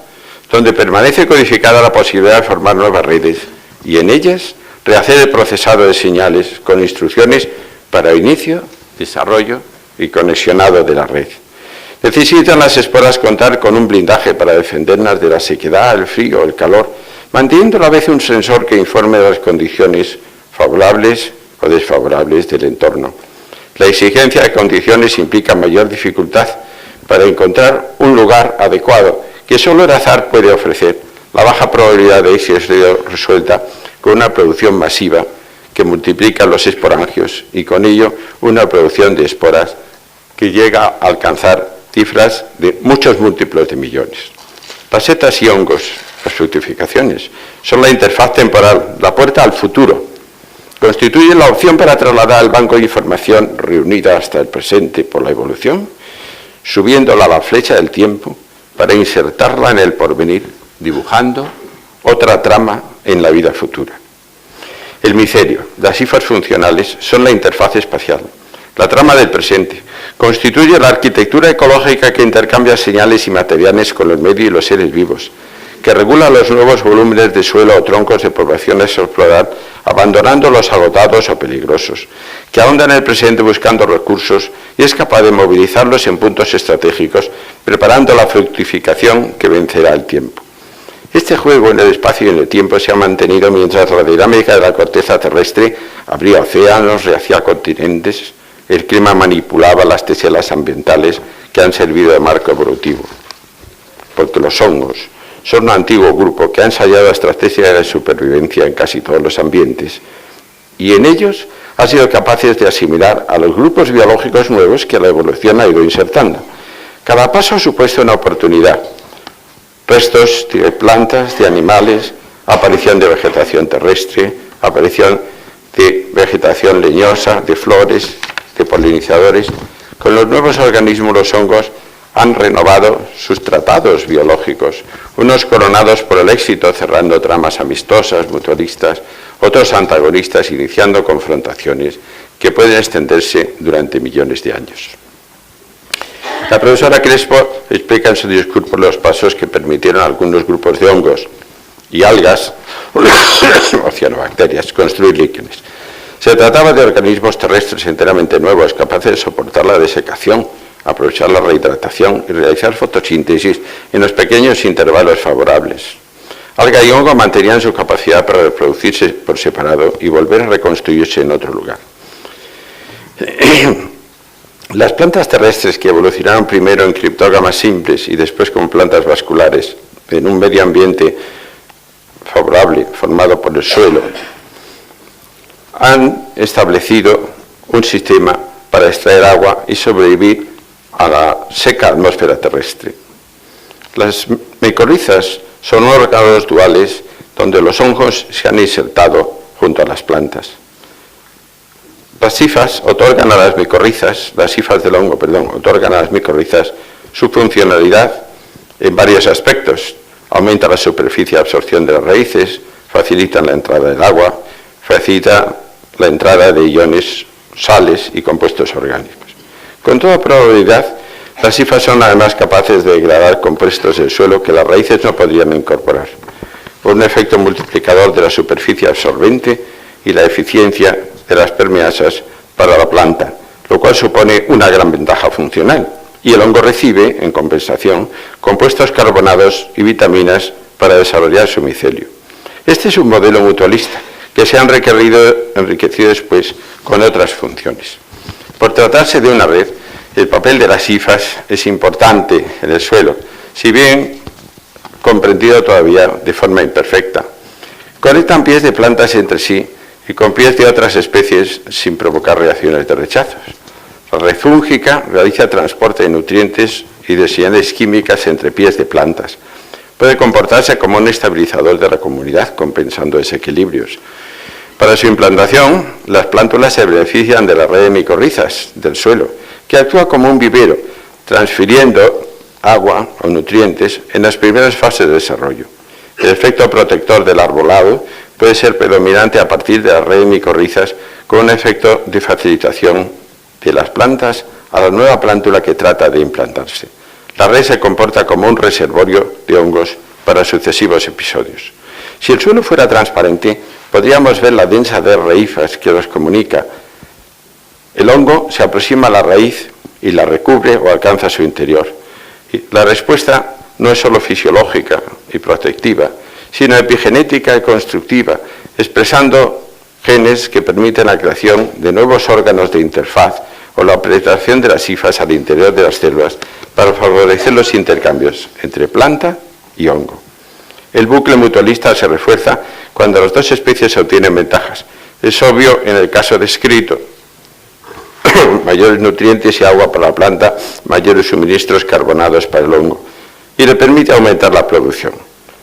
donde permanece codificada la posibilidad de formar nuevas redes y en ellas rehacer el procesado de señales con instrucciones para inicio, desarrollo y conexionado de la red. Necesitan las esporas contar con un blindaje para defenderlas de la sequedad, el frío, el calor, manteniendo a la vez un sensor que informe de las condiciones favorables o desfavorables del entorno. La exigencia de condiciones implica mayor dificultad para encontrar un lugar adecuado que solo el azar puede ofrecer. La baja probabilidad de éxito resuelta con una producción masiva que multiplica los esporangios y con ello una producción de esporas que llega a alcanzar cifras de muchos múltiplos de millones. Las setas y hongos, las fructificaciones, son la interfaz temporal, la puerta al futuro. Constituyen la opción para trasladar el banco de información reunida hasta el presente por la evolución, subiéndola a la flecha del tiempo para insertarla en el porvenir, dibujando otra trama en la vida futura. El micelio, las hifas funcionales, son la interfaz espacial, la trama del presente. Constituye la arquitectura ecológica que intercambia señales y materiales con el medio y los seres vivos, que regula los nuevos volúmenes de suelo o troncos de poblaciones a explorar, abandonando los agotados o peligrosos, que ahonda en el presente buscando recursos y es capaz de movilizarlos en puntos estratégicos, preparando la fructificación que vencerá el tiempo. Este juego en el espacio y en el tiempo se ha mantenido mientras la dinámica de la corteza terrestre abría océanos, rehacía continentes, el clima manipulaba las teselas ambientales que han servido de marco evolutivo. Porque los hongos son un antiguo grupo que ha ensayado estrategias de supervivencia en casi todos los ambientes y en ellos ha sido capaces de asimilar a los grupos biológicos nuevos que la evolución ha ido insertando. Cada paso ha supuesto una oportunidad. Restos de plantas, de animales, aparición de vegetación terrestre, aparición de vegetación leñosa, de flores, de polinizadores. Con los nuevos organismos los hongos han renovado sus tratados biológicos, unos coronados por el éxito cerrando tramas amistosas, mutualistas, otros antagonistas iniciando confrontaciones que pueden extenderse durante millones de años. La profesora Crespo explica en su discurso los pasos que permitieron a algunos grupos de hongos y algas, o cianobacterias, construir líquenes. Se trataba de organismos terrestres enteramente nuevos, capaces de soportar la desecación, aprovechar la rehidratación y realizar fotosíntesis en los pequeños intervalos favorables. Alga y hongo mantenían su capacidad para reproducirse por separado y volver a reconstruirse en otro lugar. Las plantas terrestres que evolucionaron primero en criptógamas simples y después como plantas vasculares en un medio ambiente favorable formado por el suelo, han establecido un sistema para extraer agua y sobrevivir a la seca atmósfera terrestre. Las micorrizas son órganos duales donde los hongos se han insertado junto a las plantas. Las hifas otorgan a las micorrizas, otorgan a las micorrizas su funcionalidad en varios aspectos. Aumenta la superficie de absorción de las raíces, facilitan la entrada del agua, facilita la entrada de iones, sales y compuestos orgánicos. Con toda probabilidad, las hifas son además capaces de degradar compuestos del suelo que las raíces no podrían incorporar, por un efecto multiplicador de la superficie absorbente y la eficiencia de las permeasas para la planta, lo cual supone una gran ventaja funcional. Y el hongo recibe, en compensación, compuestos carbonados y vitaminas para desarrollar su micelio. Este es un modelo mutualista que se han enriquecido después con otras funciones. Por tratarse de una red, el papel de las hifas es importante en el suelo, si bien comprendido todavía de forma imperfecta. Conectan pies de plantas entre sí y con pies de otras especies sin provocar reacciones de rechazos. La red fúngica realiza transporte de nutrientes y de señales químicas entre pies de plantas. Puede comportarse como un estabilizador de la comunidad, compensando desequilibrios. Para su implantación, las plántulas se benefician de la red de micorrizas del suelo, que actúa como un vivero, transfiriendo agua o nutrientes en las primeras fases de desarrollo. El efecto protector del arbolado puede ser predominante a partir de la red de micorrizas, con un efecto de facilitación de las plantas a la nueva plántula que trata de implantarse. La red se comporta como un reservorio de hongos para sucesivos episodios. Si el suelo fuera transparente, podríamos ver la densa red de hifas que los comunica. El hongo se aproxima a la raíz y la recubre o alcanza su interior. Y la respuesta no es solo fisiológica y protectiva, sino epigenética y constructiva, expresando genes que permiten la creación de nuevos órganos de interfaz o la penetración de las hifas al interior de las células para favorecer los intercambios entre planta y hongo. El bucle mutualista se refuerza cuando las dos especies obtienen ventajas. Es obvio en el caso descrito. Mayores nutrientes y agua para la planta, mayores suministros carbonados para el hongo. Y le permite aumentar la producción.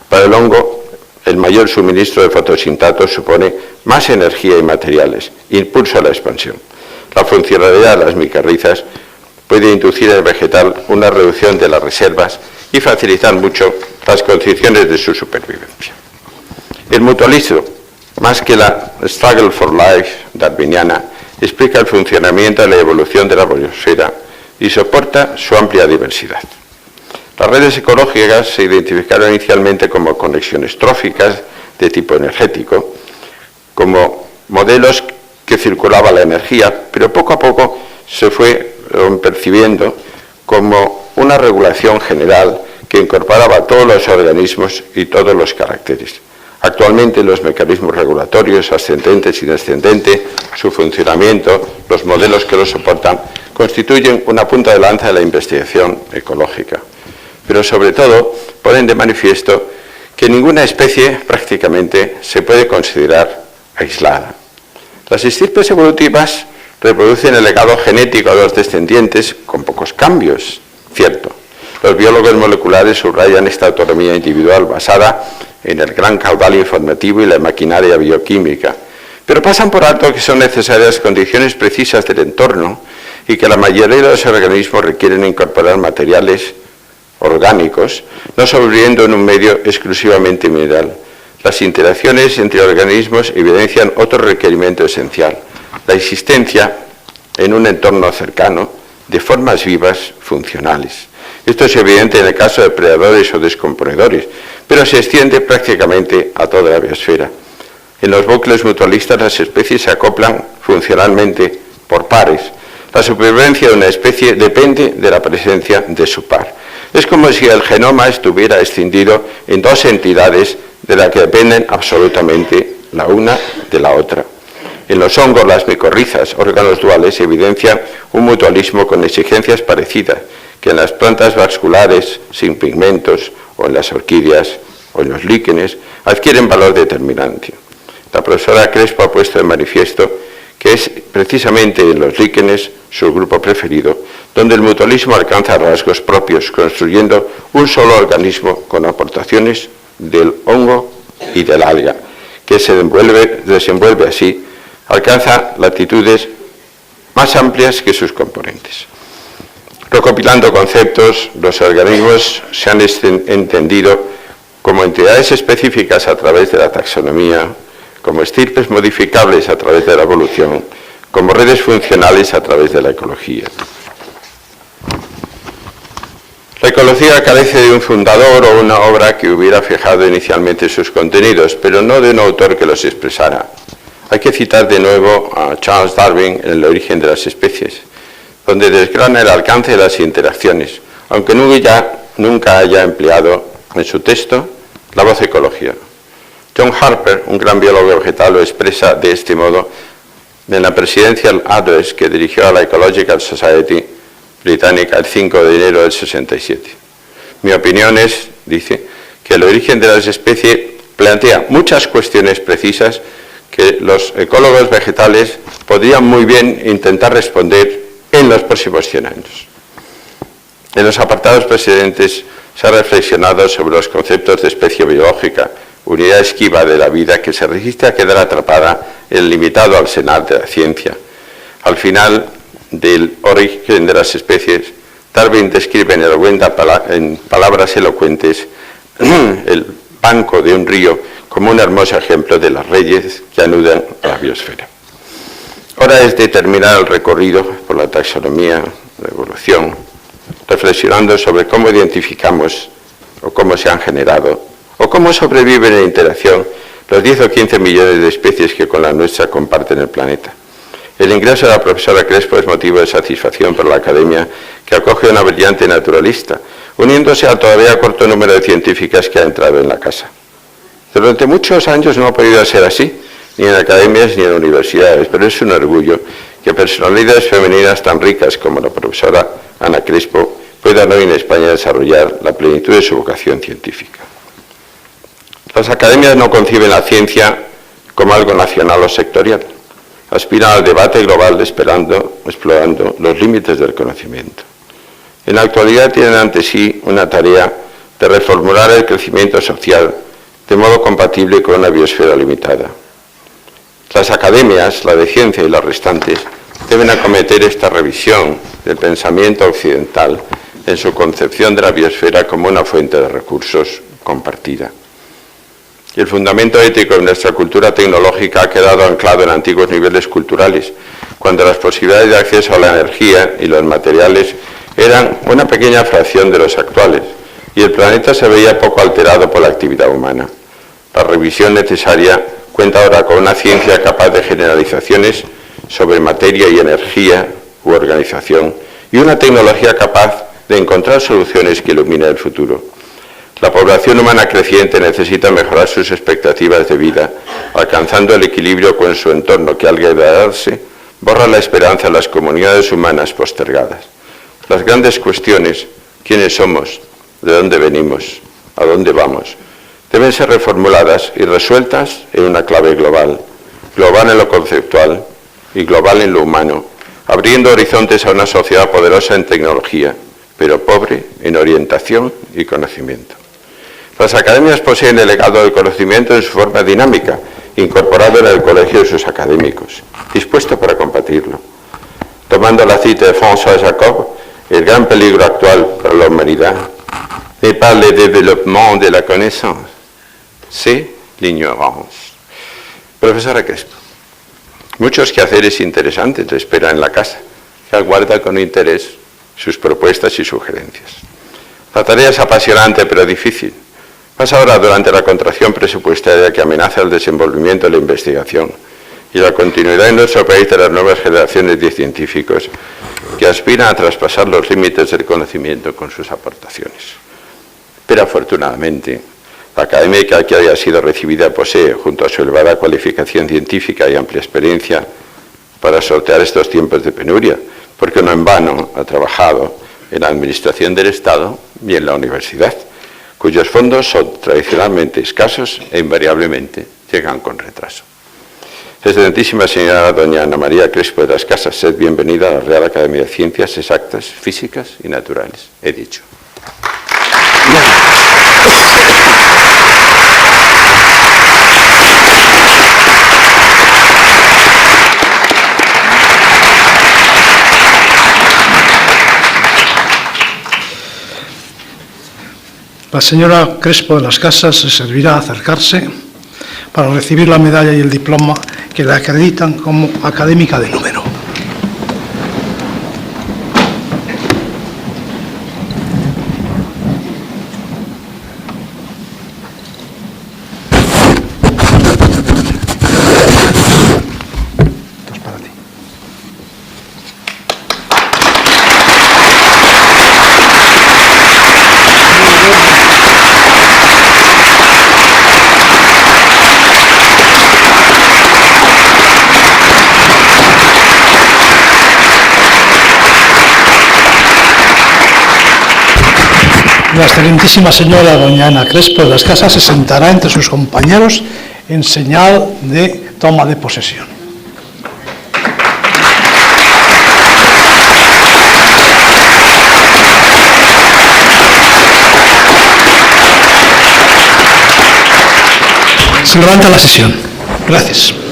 Para el hongo, el mayor suministro de fotosintatos supone más energía y materiales, impulso a la expansión. La funcionalidad de las micorrizas puede inducir en el vegetal una reducción de las reservas y facilitar mucho las condiciones de su supervivencia. El mutualismo, más que la struggle for life darwiniana, explica el funcionamiento de la evolución de la biosfera y soporta su amplia diversidad. Las redes ecológicas se identificaron inicialmente como conexiones tróficas de tipo energético, como modelos que circulaba la energía, pero poco a poco se fue percibiendo como una regulación general que incorporaba todos los organismos y todos los caracteres. Actualmente los mecanismos regulatorios, ascendentes y descendentes, su funcionamiento, los modelos que los soportan, constituyen una punta de lanza de la investigación ecológica. Pero sobre todo ponen de manifiesto que ninguna especie prácticamente se puede considerar aislada. Las estirpes evolutivas reproducen el legado genético de los descendientes con pocos cambios, cierto. Los biólogos moleculares subrayan esta autonomía individual basada en el gran caudal informativo y la maquinaria bioquímica, pero pasan por alto que son necesarias condiciones precisas del entorno y que la mayoría de los organismos requieren incorporar materiales orgánicos, no sobreviviendo en un medio exclusivamente mineral. Las interacciones entre organismos evidencian otro requerimiento esencial, la existencia en un entorno cercano de formas vivas funcionales. Esto es evidente en el caso de predadores o descomponedores, pero se extiende prácticamente a toda la biosfera. En los bucles mutualistas las especies se acoplan funcionalmente por pares. La supervivencia de una especie depende de la presencia de su par. Es como si el genoma estuviera escindido en dos entidades de las que dependen absolutamente la una de la otra. En los hongos, las micorrizas, órganos duales, evidencian un mutualismo con exigencias parecidas que en las plantas vasculares sin pigmentos o en las orquídeas o en los líquenes adquieren valor determinante. La profesora Crespo ha puesto de manifiesto que es precisamente en los líquenes su grupo preferido, donde el mutualismo alcanza rasgos propios, construyendo un solo organismo con aportaciones del hongo y del alga, que se desenvuelve así, alcanza latitudes más amplias que sus componentes. Recopilando conceptos, los organismos se han entendido como entidades específicas a través de la taxonomía, como estirpes modificables a través de la evolución, como redes funcionales a través de la ecología. La ecología carece de un fundador o una obra que hubiera fijado inicialmente sus contenidos, pero no de un autor que los expresara. Hay que citar de nuevo a Charles Darwin en El origen de las especies, donde desgrana el alcance de las interacciones, aunque nunca haya empleado en su texto la voz ecología. John Harper, un gran biólogo vegetal, lo expresa de este modo en la Presidential Address que dirigió a la Ecological Society británica el 5 de enero del 67. Mi opinión es, dice, que el origen de las especies plantea muchas cuestiones precisas que los ecólogos vegetales podrían muy bien intentar responder en los próximos 100 años. En los apartados precedentes se ha reflexionado sobre los conceptos de especie biológica, unidad esquiva de la vida que se resiste a quedar atrapada en el limitado arsenal de la ciencia. Al final del origen de las especies, Darwin describe en palabras elocuentes el banco de un río como un hermoso ejemplo de las redes que anudan a la biosfera. Hora es de terminar el recorrido por la taxonomía, la evolución, reflexionando sobre cómo identificamos o cómo se han generado o cómo sobreviven en interacción los 10 o 15 millones de especies que con la nuestra comparten el planeta. El ingreso de la profesora Crespo es motivo de satisfacción para la Academia, que acoge a una brillante naturalista, uniéndose al todavía corto número de científicas que ha entrado en la casa. Durante muchos años no ha podido ser así, ni en academias ni en universidades, pero es un orgullo que personalidades femeninas tan ricas como la profesora Ana Crespo puedan hoy en España desarrollar la plenitud de su vocación científica. Las academias no conciben la ciencia como algo nacional o sectorial. Aspiran al debate global explorando los límites del conocimiento. En la actualidad tienen ante sí una tarea de reformular el crecimiento social de modo compatible con una biosfera limitada. Las academias, la de ciencia y las restantes, deben acometer esta revisión del pensamiento occidental en su concepción de la biosfera como una fuente de recursos compartida. Y el fundamento ético de nuestra cultura tecnológica ha quedado anclado en antiguos niveles culturales, cuando las posibilidades de acceso a la energía y los materiales eran una pequeña fracción de los actuales, y el planeta se veía poco alterado por la actividad humana. La revisión necesaria cuenta ahora con una ciencia capaz de generalizaciones sobre materia y energía u organización, y una tecnología capaz de encontrar soluciones que iluminen el futuro. La población humana creciente necesita mejorar sus expectativas de vida, alcanzando el equilibrio con su entorno que, al degradarse, borra la esperanza en las comunidades humanas postergadas. Las grandes cuestiones, quiénes somos, de dónde venimos, a dónde vamos, deben ser reformuladas y resueltas en una clave global, global en lo conceptual y global en lo humano, abriendo horizontes a una sociedad poderosa en tecnología, pero pobre en orientación y conocimiento. Las academias poseen el legado del conocimiento en su forma dinámica, incorporado en el colegio de sus académicos, dispuesto para combatirlo. Tomando la cita de François Jacob, el gran peligro actual para la humanidad n'est pas le développement de la connaissance, c'est l'ignorance. Profesora Crespo, muchos quehaceres interesantes le esperan en la casa, que aguarda con interés sus propuestas y sugerencias. La tarea es apasionante pero difícil. Más ahora durante la contracción presupuestaria que amenaza el desenvolvimiento de la investigación y la continuidad en nuestro país de las nuevas generaciones de científicos que aspiran a traspasar los límites del conocimiento con sus aportaciones. Pero afortunadamente, la académica que haya sido recibida posee, junto a su elevada cualificación científica y amplia experiencia, para sortear estos tiempos de penuria, porque no en vano ha trabajado en la administración del Estado y en la universidad, cuyos fondos son tradicionalmente escasos e invariablemente llegan con retraso. Excelentísima señora doña Ana María Crespo de las Casas, sed bienvenida a la Real Academia de Ciencias Exactas, Físicas y Naturales. He dicho. La señora Crespo de las Casas se servirá a acercarse para recibir la medalla y el diploma que le acreditan como académica de número. La excelentísima señora doña Ana Crespo de las Casas se sentará entre sus compañeros en señal de toma de posesión. Se levanta la sesión. Gracias.